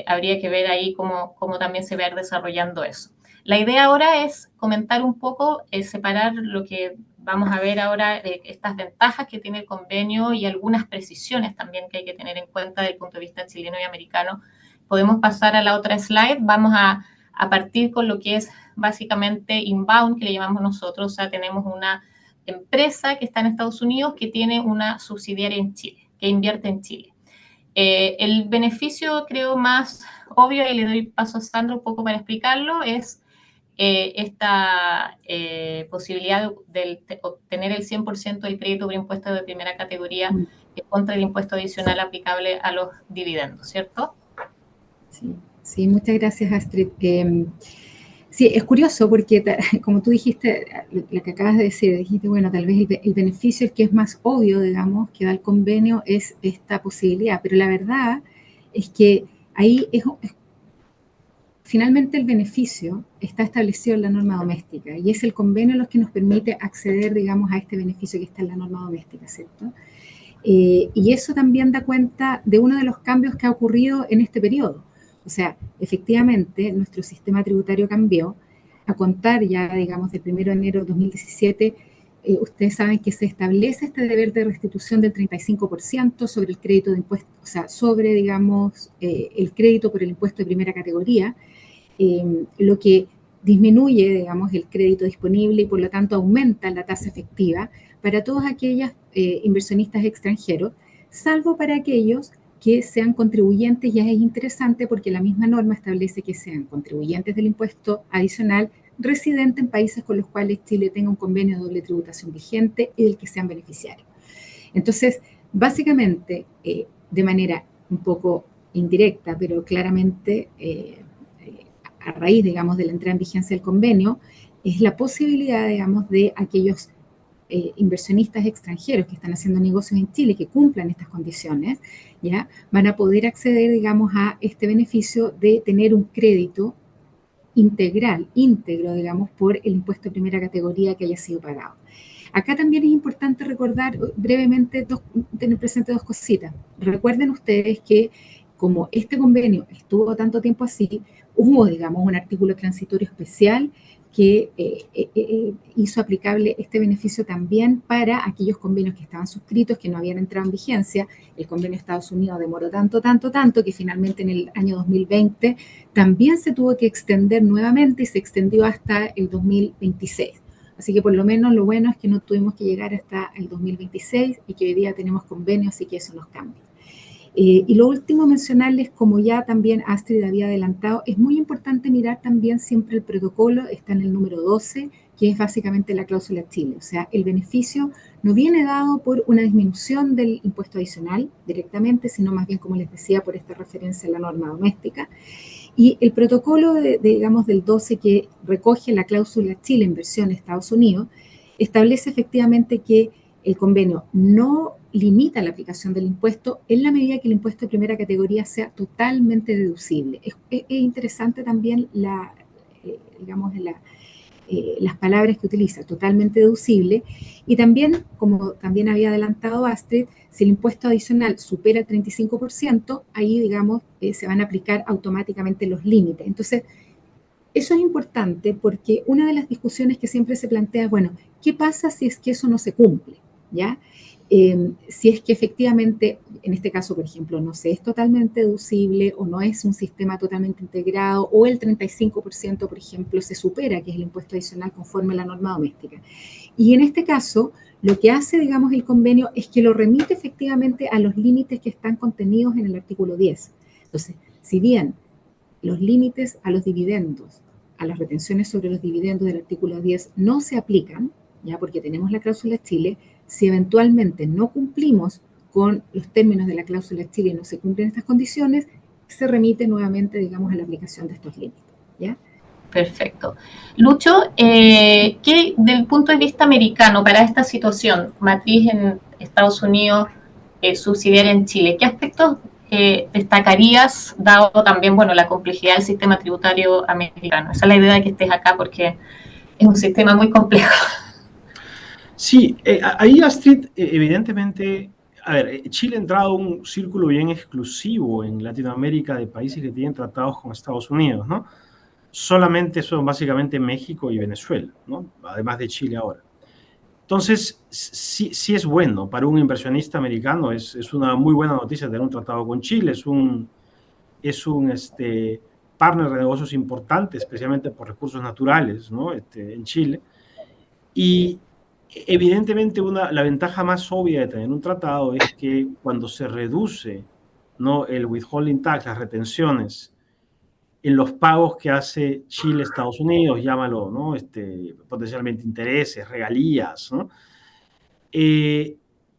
Habría que ver ahí cómo también se va a ir desarrollando eso. La idea ahora es comentar un poco, separar lo que vamos a ver ahora, estas ventajas que tiene el convenio y algunas precisiones también que hay que tener en cuenta desde el punto de vista chileno y americano. Podemos pasar a la otra slide. Vamos a partir con lo que es básicamente inbound, que le llamamos nosotros. O sea, tenemos una empresa que está en Estados Unidos que tiene una subsidiaria en Chile, que invierte en Chile. El beneficio, creo, más obvio, y le doy paso a Sandra un poco para explicarlo, es esta posibilidad de obtener el 100% del crédito por impuesto de primera categoría contra el impuesto adicional aplicable a los dividendos, ¿cierto? Sí, muchas gracias, Astrid. Sí, es curioso porque, como tú dijiste, lo que acabas de decir, dijiste, bueno, tal vez el beneficio, el que es más obvio, digamos, que da el convenio es esta posibilidad, pero la verdad es que ahí finalmente el beneficio está establecido en la norma doméstica y es el convenio lo que nos permite acceder, digamos, a este beneficio que está en la norma doméstica, ¿cierto? Y eso también da cuenta de uno de los cambios que ha ocurrido en este periodo. O sea, efectivamente, nuestro sistema tributario cambió. A contar ya, digamos, del 1 de enero de 2017, ustedes saben que se establece este deber de restitución del 35% sobre el crédito de impuesto, o sea, sobre, digamos, el crédito por el impuesto de primera categoría, lo que disminuye, digamos, el crédito disponible y por lo tanto aumenta la tasa efectiva para todos aquellos inversionistas extranjeros, salvo para aquellos que sean contribuyentes. Ya es interesante porque la misma norma establece que sean contribuyentes del impuesto adicional residentes en países con los cuales Chile tenga un convenio de doble tributación vigente y del que sean beneficiarios. Entonces, básicamente, de manera un poco indirecta, pero claramente a raíz, digamos, de la entrada en vigencia del convenio, es la posibilidad, digamos, de aquellos inversionistas extranjeros que están haciendo negocios en Chile que cumplan estas condiciones, ¿ya? Van a poder acceder, digamos, a este beneficio de tener un crédito íntegro, digamos, por el impuesto de primera categoría que haya sido pagado. Acá también es importante recordar brevemente, tener presente dos cositas. Recuerden ustedes que como este convenio estuvo tanto tiempo así, hubo, digamos, un artículo transitorio especial que hizo aplicable este beneficio también para aquellos convenios que estaban suscritos, que no habían entrado en vigencia. El convenio de Estados Unidos demoró tanto, que finalmente en el año 2020 también se tuvo que extender nuevamente y se extendió hasta el 2026. Así que por lo menos lo bueno es que no tuvimos que llegar hasta el 2026 y que hoy día tenemos convenios, así que eso nos cambia. Y lo último, mencionarles, como ya también Astrid había adelantado, es muy importante mirar también siempre el protocolo, está en el número 12, que es básicamente la cláusula Chile. O sea, el beneficio no viene dado por una disminución del impuesto adicional directamente, sino más bien, como les decía, por esta referencia a la norma doméstica. Y el protocolo, digamos, del 12, que recoge la cláusula Chile en versión Estados Unidos, establece efectivamente que el convenio no limita la aplicación del impuesto en la medida que el impuesto de primera categoría sea totalmente deducible. Es interesante también las palabras que utiliza, totalmente deducible, y también, como también había adelantado Astrid, si el impuesto adicional supera el 35%, ahí, digamos, se van a aplicar automáticamente los límites. Entonces, eso es importante porque una de las discusiones que siempre se plantea es, bueno, ¿qué pasa si es que eso no se cumple? ¿Ya? Si es que efectivamente, en este caso, por ejemplo, no se es totalmente deducible o no es un sistema totalmente integrado o el 35%, por ejemplo, se supera, que es el impuesto adicional conforme a la norma doméstica. Y en este caso, lo que hace, digamos, el convenio es que lo remite efectivamente a los límites que están contenidos en el artículo 10. Entonces, si bien los límites a los dividendos, a las retenciones sobre los dividendos del artículo 10 no se aplican, ya porque tenemos la cláusula Chile, si eventualmente no cumplimos con los términos de la cláusula Chile y no se cumplen estas condiciones, se remite nuevamente, digamos, a la aplicación de estos límites, ¿ya? Perfecto. Lucho, ¿qué del punto de vista americano para esta situación, matriz en Estados Unidos, subsidiaria en Chile, qué aspectos destacarías, dado también, bueno, la complejidad del sistema tributario americano? Esa es la idea de que estés acá, porque es un sistema muy complejo. Sí, ahí Astrid, evidentemente, a ver, Chile ha entrado a un círculo bien exclusivo en Latinoamérica de países que tienen tratados con Estados Unidos, ¿no? Solamente son básicamente México y Venezuela, ¿no? Además de Chile ahora. Entonces, sí es bueno para un inversionista americano, es una muy buena noticia tener un tratado con Chile, es un partner de negocios importante, especialmente por recursos naturales, ¿no? En Chile. Y evidentemente la ventaja más obvia de tener un tratado es que cuando se reduce, ¿no?, el withholding tax, las retenciones, en los pagos que hace Chile, Estados Unidos, llámalo, ¿no?, potencialmente intereses, regalías, ¿no?,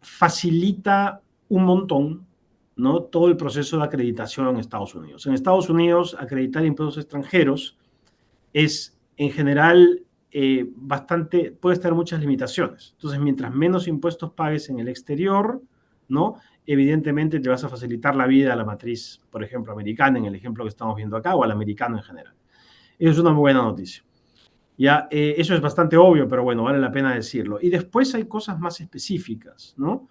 facilita un montón, ¿no?, todo el proceso de acreditación en Estados Unidos. En Estados Unidos, acreditar impuestos extranjeros es, en general, puede tener muchas limitaciones. Entonces, mientras menos impuestos pagues en el exterior, ¿no?, evidentemente te vas a facilitar la vida a la matriz, por ejemplo, americana, en el ejemplo que estamos viendo acá, o al americano en general. Eso es una muy buena noticia. Ya, eso es bastante obvio, pero bueno, vale la pena decirlo. Y después hay cosas más específicas, ¿no?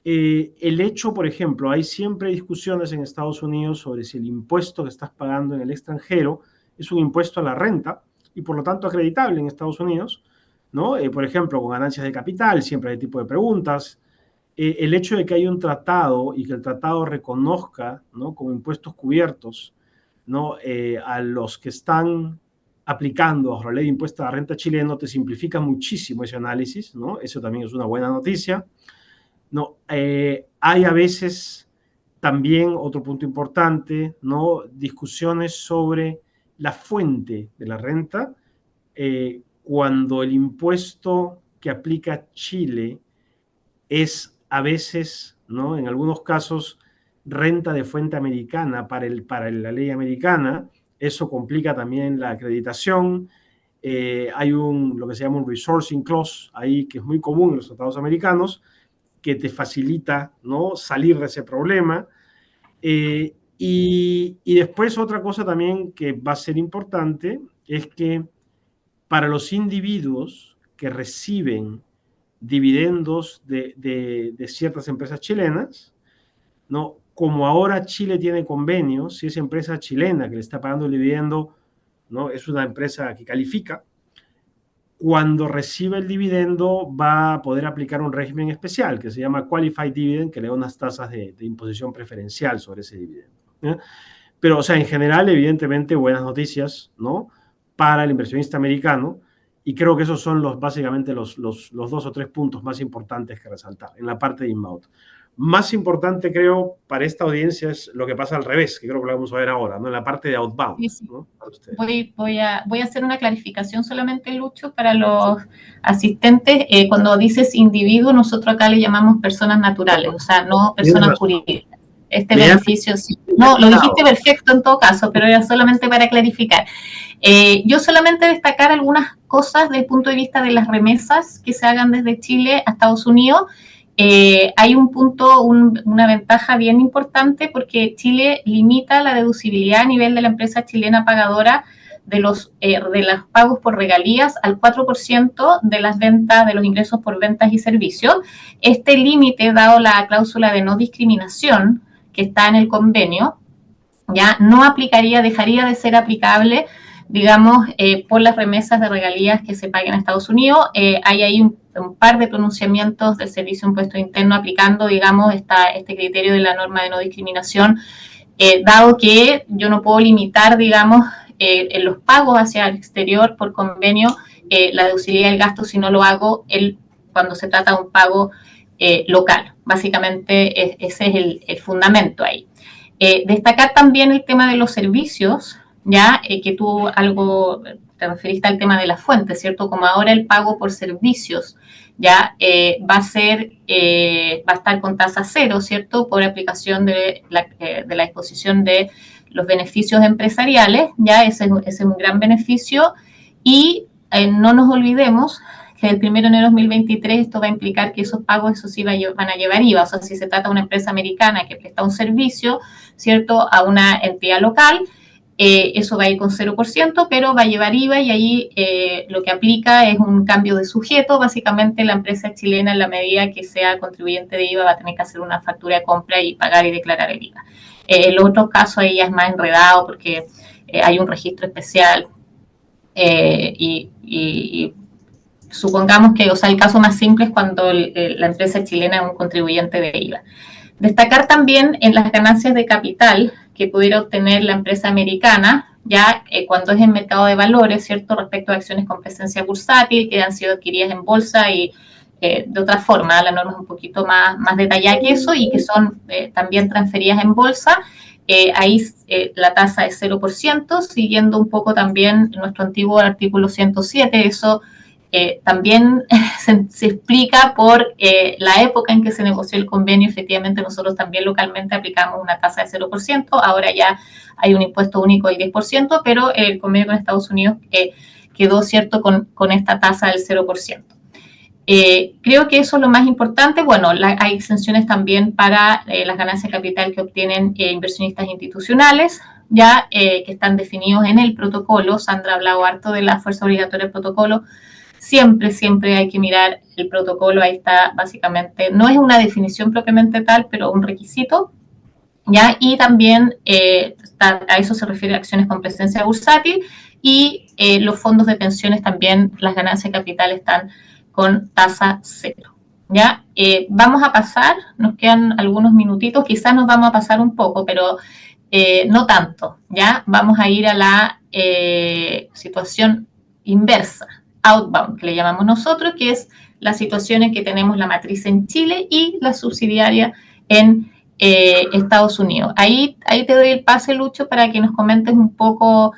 El hecho, por ejemplo, hay siempre discusiones en Estados Unidos sobre si el impuesto que estás pagando en el extranjero es un impuesto a la renta y por lo tanto acreditable en Estados Unidos, ¿no? Por ejemplo, con ganancias de capital, siempre hay tipo de preguntas. El hecho de que haya un tratado y que el tratado reconozca, ¿no?, como impuestos cubiertos, ¿no?, a los que están aplicando bajo la ley de impuesto a la renta chileno, te simplifica muchísimo ese análisis, ¿no? Eso también es una buena noticia. No, hay a veces también otro punto importante, ¿no?, discusiones sobre la fuente de la renta, cuando el impuesto que aplica Chile es a veces, ¿no?, en algunos casos, renta de fuente americana para la ley americana. Eso complica también la acreditación. Hay lo que se llama un resourcing clause ahí, que es muy común en los tratados americanos, que te facilita, ¿no?, salir de ese problema. Y después otra cosa también que va a ser importante es que para los individuos que reciben dividendos de ciertas empresas chilenas, ¿no?, como ahora Chile tiene convenios, si esa empresa chilena que le está pagando el dividendo, ¿no?, es una empresa que califica, cuando recibe el dividendo va a poder aplicar un régimen especial que se llama Qualified Dividend, que le da unas tasas de imposición preferencial sobre ese dividendo, ¿eh? Pero, o sea, en general, evidentemente, buenas noticias, ¿no?, para el inversionista americano, y creo que esos son básicamente los 2 o 3 puntos más importantes que resaltar en la parte de inbound. Más importante, creo, para esta audiencia es lo que pasa al revés, que creo que lo vamos a ver ahora, ¿no?, en la parte de outbound, Sí, sí. ¿no? Voy a hacer una clarificación solamente, Lucho, para los asistentes. Cuando dices individuo, nosotros acá le llamamos personas naturales, o sea, no personas jurídicas. Este beneficio, sí. No, lo dijiste perfecto en todo caso, pero era solamente para clarificar. Yo solamente destacar algunas cosas desde el punto de vista de las remesas que se hagan desde Chile a Estados Unidos. Hay un punto, una ventaja bien importante, porque Chile limita la deducibilidad a nivel de la empresa chilena pagadora de los pagos por regalías al 4% de las ventas, de los ingresos por ventas y servicios. Este límite, dado la cláusula de no discriminación que está en el convenio, ya no aplicaría, dejaría de ser aplicable, digamos, por las remesas de regalías que se paguen a Estados Unidos. Hay ahí un par de pronunciamientos del Servicio de Impuestos Internos aplicando, digamos, este criterio de la norma de no discriminación, dado que yo no puedo limitar, digamos, en los pagos hacia el exterior por convenio la deducibilidad del gasto si no lo hago cuando se trata de un pago local. Básicamente ese es el fundamento ahí. Destacar también el tema de los servicios, ya que tú te referiste al tema de la fuente, ¿cierto? Como ahora el pago por servicios ya va a estar con tasa cero, ¿cierto? Por aplicación de la exposición de los beneficios empresariales, ya ese es un gran beneficio. Y no nos olvidemos que el 1 de enero de 2023 esto va a implicar que esos pagos, eso sí, van a llevar IVA. O sea, si se trata de una empresa americana que presta un servicio, ¿cierto?, a una entidad local, eso va a ir con 0%, pero va a llevar IVA y ahí lo que aplica es un cambio de sujeto. Básicamente la empresa chilena, en la medida que sea contribuyente de IVA, va a tener que hacer una factura de compra y pagar y declarar el IVA. En los otros casos ahí ya es más enredado porque hay un registro especial y supongamos que, o sea, el caso más simple es cuando la empresa chilena es un contribuyente de IVA. Destacar también en las ganancias de capital que pudiera obtener la empresa americana, ya cuando es en mercado de valores, ¿cierto?, respecto a acciones con presencia bursátil que han sido adquiridas en bolsa y de otra forma, la norma es un poquito más detallada que eso y que son también transferidas en bolsa. Ahí la tasa es 0%, siguiendo un poco también nuestro antiguo artículo 107, eso también se explica por la época en que se negoció el convenio. Efectivamente, nosotros también localmente aplicamos una tasa de 0%, ahora ya hay un impuesto único del 10%, pero el convenio con Estados Unidos quedó, ¿cierto?, con esta tasa del 0%. Creo que eso es lo más importante. Bueno, hay exenciones también para las ganancias de capital que obtienen inversionistas institucionales, ya que están definidos en el protocolo. Sandra ha hablado harto de la fuerza obligatoria del protocolo. Siempre hay que mirar el protocolo. Ahí está, básicamente, no es una definición propiamente tal, pero un requisito, ¿ya? Y también a eso se refiere a acciones con presencia bursátil y los fondos de pensiones también, las ganancias de capital están con tasa cero, ¿ya? Vamos a pasar, nos quedan algunos minutitos, quizás nos vamos a pasar un poco, pero no tanto, ¿ya? Vamos a ir a la situación inversa, outbound, que le llamamos nosotros, que es la situación en que tenemos la matriz en Chile y la subsidiaria en Estados Unidos. Ahí te doy el pase, Lucho, para que nos comentes un poco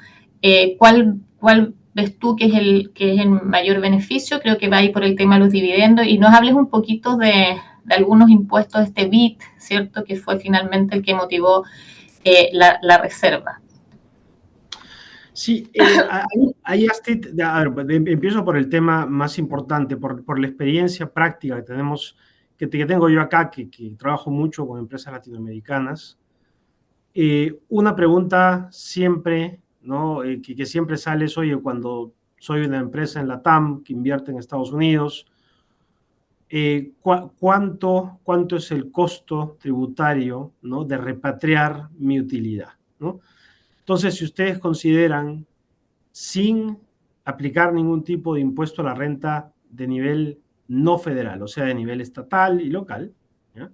cuál ves tú que es el mayor beneficio. Creo que va a ir por el tema de los dividendos y nos hables un poquito de algunos impuestos, este BIT, ¿cierto?, que fue finalmente el que motivó la reserva. Sí, ahí Astrid, a ver, empiezo por el tema más importante, por la experiencia práctica que tenemos, que tengo yo acá, que trabajo mucho con empresas latinoamericanas. Una pregunta siempre, ¿no?, que siempre sale es, oye, cuando soy una empresa en la TAM que invierte en Estados Unidos, ¿cuánto es el costo tributario, ¿no?, de repatriar mi utilidad, ¿no? Entonces, si ustedes consideran, sin aplicar ningún tipo de impuesto a la renta de nivel no federal, o sea, de nivel estatal y local, ¿ya?,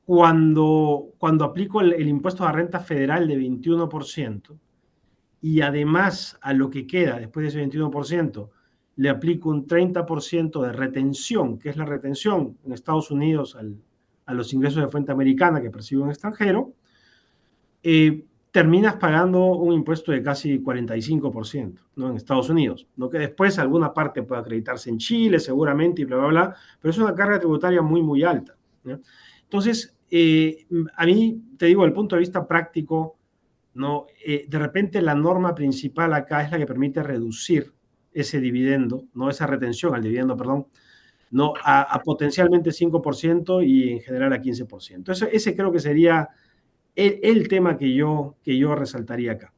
cuando aplico el impuesto a la renta federal de 21% y además a lo que queda después de ese 21%, le aplico un 30% de retención, que es la retención en Estados Unidos a los ingresos de fuente americana que percibe un extranjero, terminas pagando un impuesto de casi 45%, ¿no?, en Estados Unidos, ¿no?, que después alguna parte puede acreditarse en Chile seguramente y bla, bla, bla, pero es una carga tributaria muy alta, ¿no? Entonces, a mí, te digo, desde el punto de vista práctico, ¿no?, de repente la norma principal acá es la que permite reducir ese dividendo, ¿no?, esa retención al dividendo, perdón, ¿no?, a potencialmente 5% y en general a 15%. Ese creo que sería el tema que yo resaltaría acá.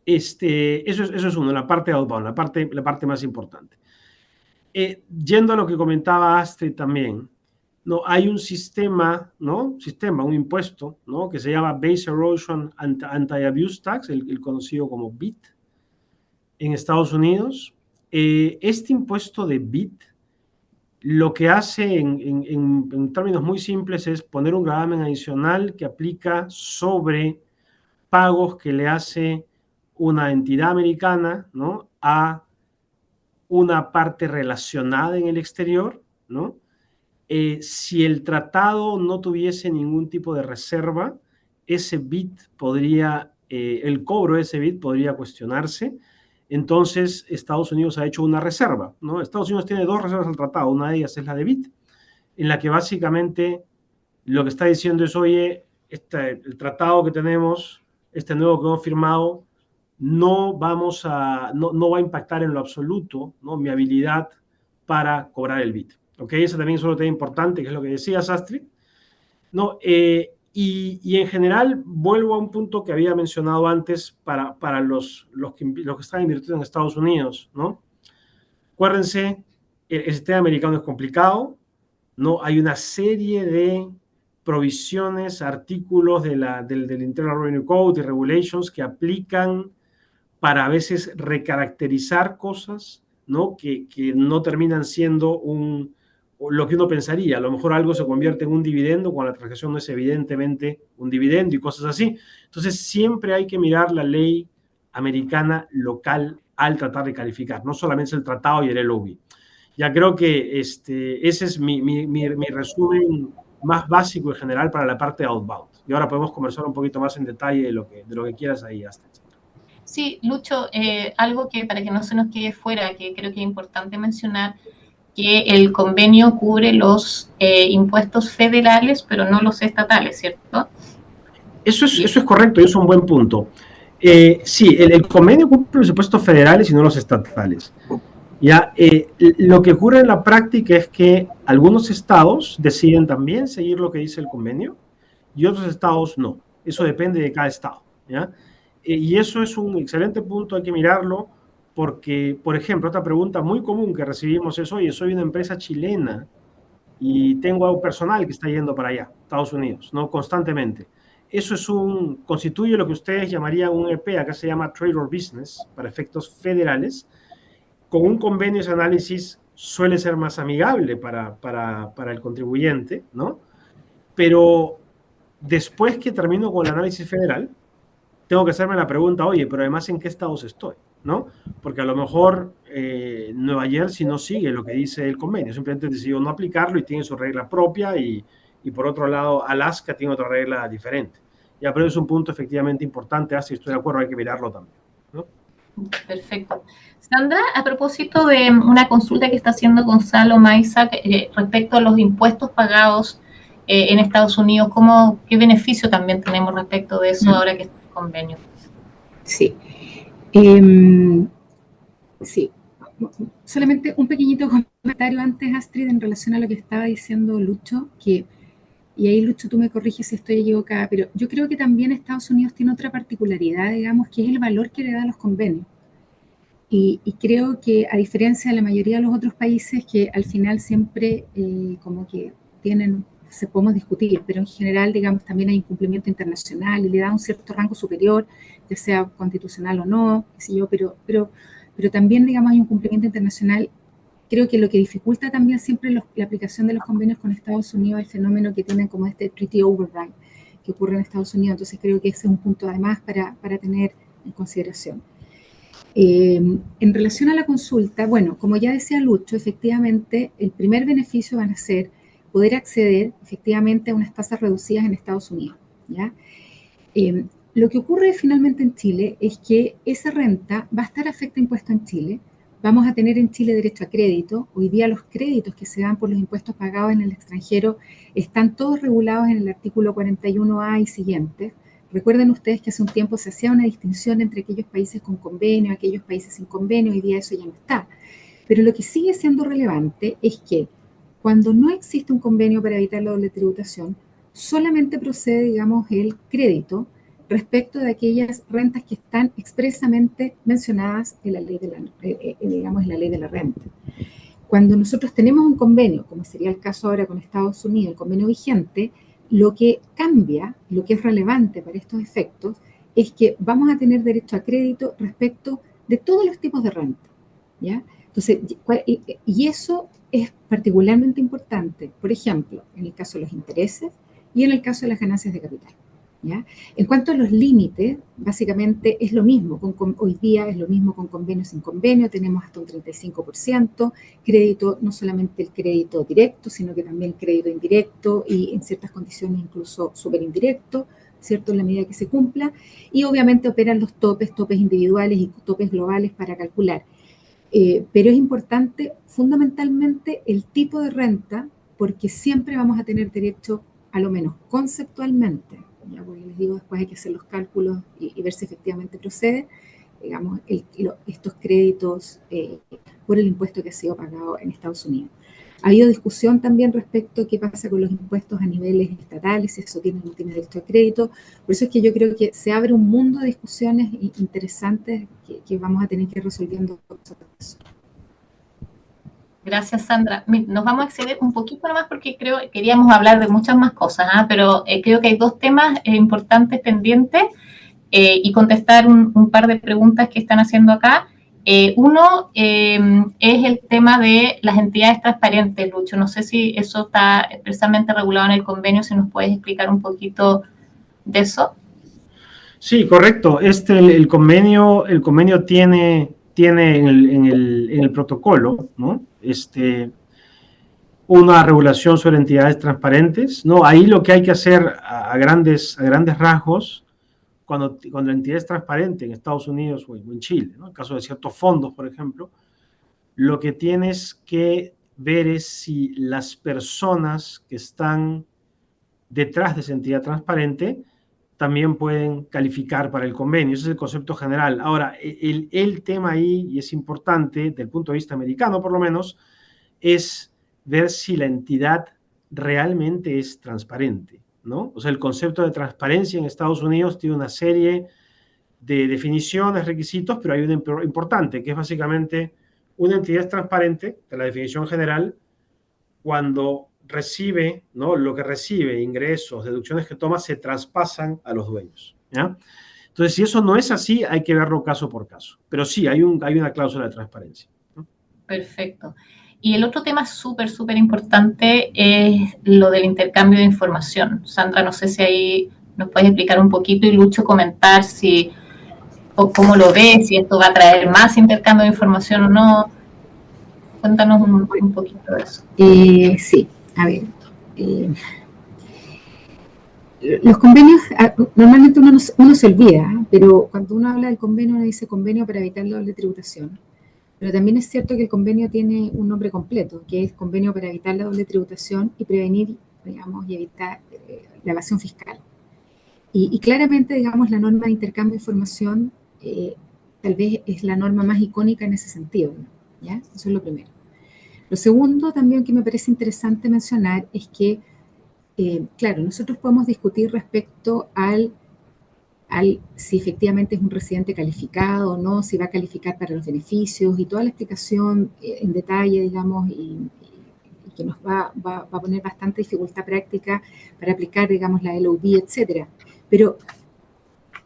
Eso es uno, la parte outbound, la parte más importante. Yendo a lo que comentaba Astrid también, ¿no?, hay un sistema, ¿no?, un impuesto, ¿no?, que se llama Base Erosion Anti-Abuse Tax, el conocido como BEAT, en Estados Unidos. Este impuesto de BEAT lo que hace en términos muy simples es poner un gravamen adicional que aplica sobre pagos que le hace una entidad americana, ¿no?, a una parte relacionada en el exterior, ¿no? Si el tratado no tuviese ningún tipo de reserva, ese BIT el cobro de ese BIT podría cuestionarse. Entonces, Estados Unidos ha hecho una reserva, ¿no? Estados Unidos tiene dos reservas al tratado, una de ellas es la de BIT, en la que básicamente lo que está diciendo es, oye, el tratado que tenemos, este nuevo que hemos firmado, no va a impactar en lo absoluto, ¿no?, mi habilidad para cobrar el bit. ¿Ok? Eso también es un tema importante, que es lo que decías, Astrid, ¿no? Y en general, vuelvo a un punto que había mencionado antes para los que están invirtiendo en Estados Unidos, ¿no? Acuérdense, el sistema americano es complicado, ¿no? Hay una serie de provisiones, artículos del Internal Revenue Code y regulations que aplican para a veces recaracterizar cosas, ¿no?, que no terminan siendo lo que uno pensaría. A lo mejor algo se convierte en un dividendo cuando la transacción no es evidentemente un dividendo y cosas así. Entonces, siempre hay que mirar la ley americana local al tratar de calificar, no solamente es el tratado y el LOB. Ya creo que ese es mi resumen más básico y general para la parte de outbound. Y ahora podemos conversar un poquito más en detalle de lo que quieras ahí, Astrid. Sí, Lucho, algo que para que no se nos quede fuera, que creo que es importante mencionar, que el convenio cubre los impuestos federales, pero no los estatales, ¿cierto? Eso es correcto y es un buen punto. Sí, el convenio cumple los impuestos federales y no los estatales. Ya, lo que ocurre en la práctica es que algunos estados deciden también seguir lo que dice el convenio y otros estados no. Eso depende de cada estado, ¿ya? Y eso es un excelente punto, hay que mirarlo, porque, por ejemplo, otra pregunta muy común que recibimos es: oye, soy una empresa chilena y tengo a un personal que está yendo para allá, Estados Unidos, ¿no?, constantemente. Eso constituye lo que ustedes llamarían un EP, acá se llama Trade or Business, para efectos federales. Con un convenio ese análisis suele ser más amigable para el contribuyente, ¿no? Pero después que termino con el análisis federal, tengo que hacerme la pregunta: oye, pero además, ¿en qué estados estoy? ¿No? Porque a lo mejor Nueva Jersey no sigue lo que dice el convenio, simplemente decidió no aplicarlo y tiene su regla propia, y por otro lado, Alaska tiene otra regla diferente. Ya, pero es un punto efectivamente importante, así estoy de acuerdo, hay que mirarlo también, ¿no? Perfecto. Sandra, a propósito de una consulta que está haciendo Gonzalo Maiza respecto a los impuestos pagados en Estados Unidos, ¿qué beneficio también tenemos respecto de eso ahora que está el convenio? Sí. Sí. Solamente un pequeñito comentario antes, Astrid, en relación a lo que estaba diciendo Lucho, y ahí, Lucho, tú me corriges si estoy equivocada, pero yo creo que también Estados Unidos tiene otra particularidad, digamos, que es el valor que le da a los convenios. Y creo que, a diferencia de la mayoría de los otros países, que al final siempre como que podemos discutir, pero en general, digamos, también hay incumplimiento internacional y le da un cierto rango superior, ya sea constitucional o no, qué sé yo, pero también, digamos, hay un cumplimiento internacional. Creo que lo que dificulta también siempre la aplicación de los convenios con Estados Unidos es el fenómeno que tienen como este treaty override que ocurre en Estados Unidos. Entonces creo que ese es un punto además para tener en consideración. En relación a la consulta, bueno, como ya decía Lucho, efectivamente el primer beneficio van a ser poder acceder efectivamente a unas tasas reducidas en Estados Unidos, ¿ya? Lo que ocurre finalmente en Chile es que esa renta va a estar afecta a impuesto en Chile. Vamos a tener en Chile derecho a crédito. Hoy día los créditos que se dan por los impuestos pagados en el extranjero están todos regulados en el artículo 41A y siguientes. Recuerden ustedes que hace un tiempo se hacía una distinción entre aquellos países con convenio y aquellos países sin convenio. Hoy día eso ya no está. Pero lo que sigue siendo relevante es que cuando no existe un convenio para evitar la doble tributación, solamente procede, digamos, el crédito respecto de aquellas rentas que están expresamente mencionadas en la ley digamos, en la ley de la renta. Cuando nosotros tenemos un convenio, como sería el caso ahora con Estados Unidos, el convenio vigente, lo que cambia, lo que es relevante para estos efectos, es que vamos a tener derecho a crédito respecto de todos los tipos de renta, ¿ya? Entonces, y eso es particularmente importante, por ejemplo, en el caso de los intereses y en el caso de las ganancias de capital, ¿ya? En cuanto a los límites, básicamente es lo mismo, hoy día es lo mismo con convenio sin convenio, tenemos hasta un 35%, crédito, no solamente el crédito directo, sino que también crédito indirecto y en ciertas condiciones incluso súper indirecto, ¿cierto?, en la medida que se cumpla, y obviamente operan los topes individuales y topes globales para calcular. Pero es importante fundamentalmente el tipo de renta, porque siempre vamos a tener derecho, a lo menos conceptualmente, ya, porque les digo, después hay que hacer los cálculos y ver si efectivamente procede, digamos, estos créditos por el impuesto que ha sido pagado en Estados Unidos. Ha habido discusión también respecto a qué pasa con los impuestos a niveles estatales, si eso tiene o no tiene derecho a crédito. Por eso es que yo creo que se abre un mundo de discusiones interesantes que vamos a tener que ir resolviendo. Gracias, Sandra. Nos vamos a exceder un poquito nomás porque queríamos hablar de muchas más cosas, pero creo que hay dos temas importantes pendientes y contestar un par de preguntas que están haciendo acá. Uno es el tema de las entidades transparentes, Lucho. No sé si eso está expresamente regulado en el convenio, si nos puedes explicar un poquito de eso. Sí, correcto. El convenio tiene en el protocolo, ¿no? Una regulación sobre entidades transparentes, ¿no? Ahí lo que hay que hacer a grandes rasgos, cuando la entidad es transparente en Estados Unidos o en Chile, ¿no? En el caso de ciertos fondos, por ejemplo, lo que tienes que ver es si las personas que están detrás de esa entidad transparente también pueden calificar para el convenio. Ese es el concepto general. Ahora, el tema ahí, y es importante, desde el punto de vista americano por lo menos, es ver si la entidad realmente es transparente, ¿no? O sea, el concepto de transparencia en Estados Unidos tiene una serie de definiciones, requisitos, pero hay una importante, que es básicamente una entidad transparente, de la definición general, cuando recibe, ¿no? Lo que recibe, ingresos, deducciones que toma, se traspasan a los dueños, ¿ya? Entonces, si eso no es así, hay que verlo caso por caso. Pero sí, hay una cláusula de transparencia, ¿no? Perfecto. Y el otro tema súper importante es lo del intercambio de información. Sandra, no sé si ahí nos puedes explicar un poquito y Lucho comentar o cómo lo ves, si esto va a traer más intercambio de información o no. Cuéntanos un poquito de eso. Sí, a ver. Los convenios, normalmente uno se olvida, pero cuando uno habla del convenio, uno dice convenio para evitar la doble tributación. Pero también es cierto que el convenio tiene un nombre completo, que es convenio para evitar la doble tributación y prevenir, digamos, y evitar la evasión fiscal. Y claramente, digamos, la norma de intercambio de información tal vez es la norma más icónica en ese sentido, ¿ya? Eso es lo primero. Lo segundo también que me parece interesante mencionar es que, claro, nosotros podemos discutir respecto al si efectivamente es un residente calificado o no, si va a calificar para los beneficios y toda la explicación en detalle, digamos, y que nos va a poner bastante dificultad práctica para aplicar, digamos, la LOD, etcétera. Pero,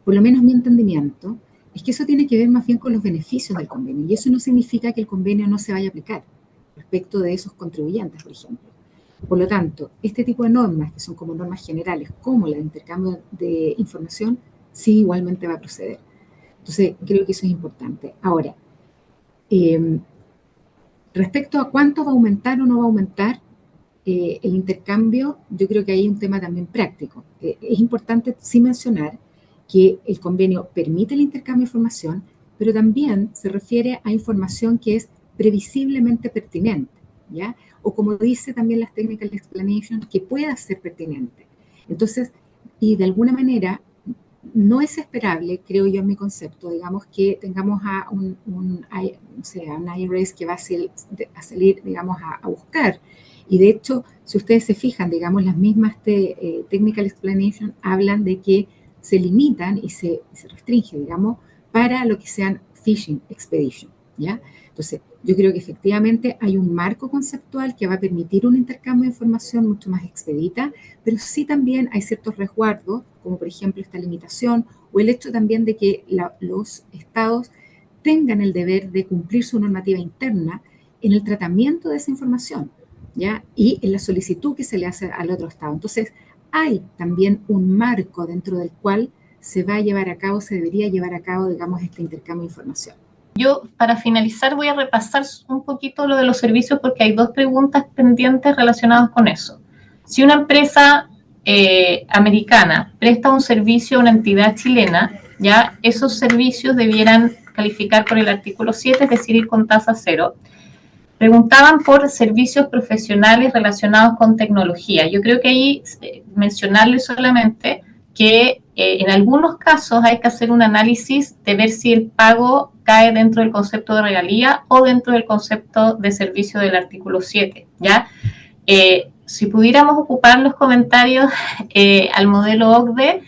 por lo menos mi entendimiento, es que eso tiene que ver más bien con los beneficios del convenio, y eso no significa que el convenio no se vaya a aplicar respecto de esos contribuyentes, por ejemplo. Por lo tanto, este tipo de normas, que son como normas generales, como la de intercambio de información, sí igualmente va a proceder. Entonces, creo que eso es importante. Ahora, respecto a cuánto va a aumentar o no va a aumentar el intercambio, yo creo que hay un tema también práctico. Es importante sí mencionar que el convenio permite el intercambio de información, pero también se refiere a información que es previsiblemente pertinente, ¿ya? O como dice también las technical explanations, que pueda ser pertinente. Entonces, y de alguna manera, no es esperable, creo yo en mi concepto, digamos, que tengamos a un IRS que va a salir, digamos, a buscar. Y de hecho, si ustedes se fijan, digamos, las mismas technical explanations hablan de que se limitan y se restringe, digamos, para lo que sean fishing expedition, ¿ya? Entonces, yo creo que efectivamente hay un marco conceptual que va a permitir un intercambio de información mucho más expedita, pero sí también hay ciertos resguardos, como por ejemplo esta limitación, o el hecho también de que los estados tengan el deber de cumplir su normativa interna en el tratamiento de esa información, ¿ya? Y en la solicitud que se le hace al otro estado. Entonces, hay también un marco dentro del cual se va a llevar a cabo, se debería llevar a cabo, digamos, este intercambio de información. Yo, para finalizar, voy a repasar un poquito lo de los servicios porque hay dos preguntas pendientes relacionadas con eso. Si una empresa americana presta un servicio a una entidad chilena, ya esos servicios debieran calificar por el artículo 7, es decir, ir con tasa cero. Preguntaban por servicios profesionales relacionados con tecnología. Yo creo que ahí mencionarles solamente que en algunos casos hay que hacer un análisis de ver si el pago cae dentro del concepto de regalía o dentro del concepto de servicio del artículo 7, ¿ya? Si pudiéramos ocupar los comentarios al modelo OCDE,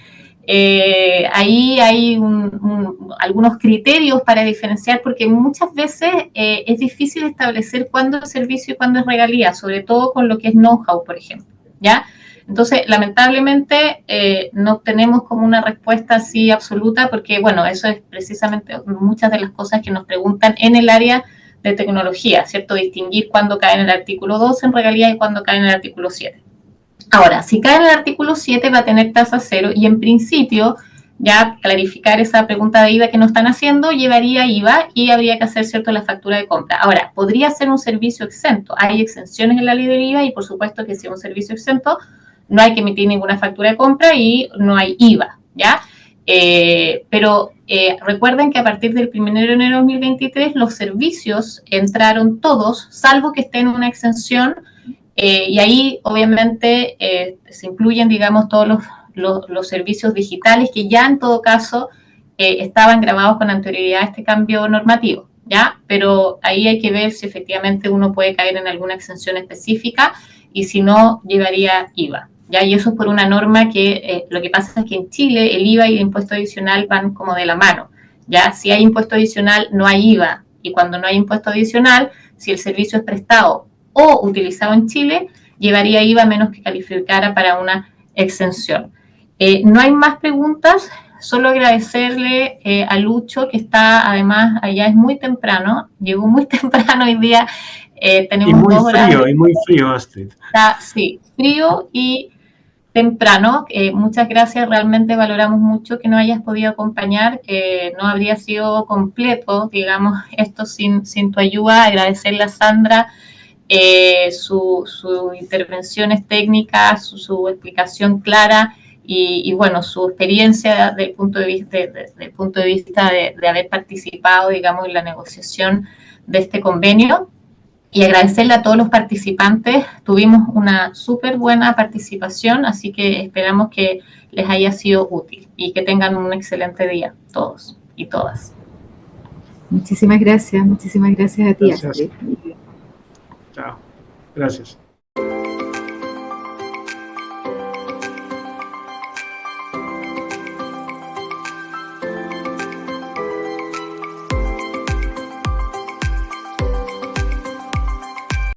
ahí hay algunos criterios para diferenciar, porque muchas veces es difícil establecer cuándo es servicio y cuándo es regalía, sobre todo con lo que es know-how, por ejemplo, ¿ya? Entonces, lamentablemente, no obtenemos como una respuesta así absoluta, porque, bueno, eso es precisamente muchas de las cosas que nos preguntan en el área de tecnología, ¿cierto? Distinguir cuándo cae en el artículo 2 en regalía y cuándo cae en el artículo 7. Ahora, si cae en el artículo 7 va a tener tasa cero y en principio, ya clarificar esa pregunta de IVA que nos están haciendo, llevaría IVA y habría que hacer, ¿cierto?, la factura de compra. Ahora, podría ser un servicio exento. Hay exenciones en la ley del IVA y por supuesto que si es un servicio exento, no hay que emitir ninguna factura de compra y no hay IVA, ¿ya? Pero recuerden que a partir del 1 de enero de 2023 los servicios entraron todos, salvo que estén en una exención, y ahí obviamente se incluyen, digamos, todos los servicios digitales que ya en todo caso estaban grabados con anterioridad a este cambio normativo, ¿ya? Pero ahí hay que ver si efectivamente uno puede caer en alguna exención específica y si no, llevaría IVA. ¿Ya? Y eso es por una norma que lo que pasa es que en Chile el IVA y el impuesto adicional van como de la mano. ¿Ya? Si hay impuesto adicional, no hay IVA. Y cuando no hay impuesto adicional, si el servicio es prestado o utilizado en Chile, llevaría IVA menos que calificara para una exención. No hay más preguntas. Solo agradecerle a Lucho, que está además allá, es muy temprano, llegó muy temprano hoy día. Tenemos y muy 2 horas. Frío, y muy frío, Astrid. Está, sí, frío y temprano. Muchas gracias, realmente valoramos mucho que nos hayas podido acompañar. No habría sido completo, digamos, esto sin tu ayuda. Agradecerle a Sandra sus intervenciones técnicas, su explicación clara y bueno, su experiencia desde el punto de vista de haber participado, digamos, en la negociación de este convenio. Y agradecerle a todos los participantes. Tuvimos una súper buena participación, así que esperamos que les haya sido útil y que tengan un excelente día, todos y todas. Muchísimas gracias a ti, Gracias. Astrid. Chao. Gracias.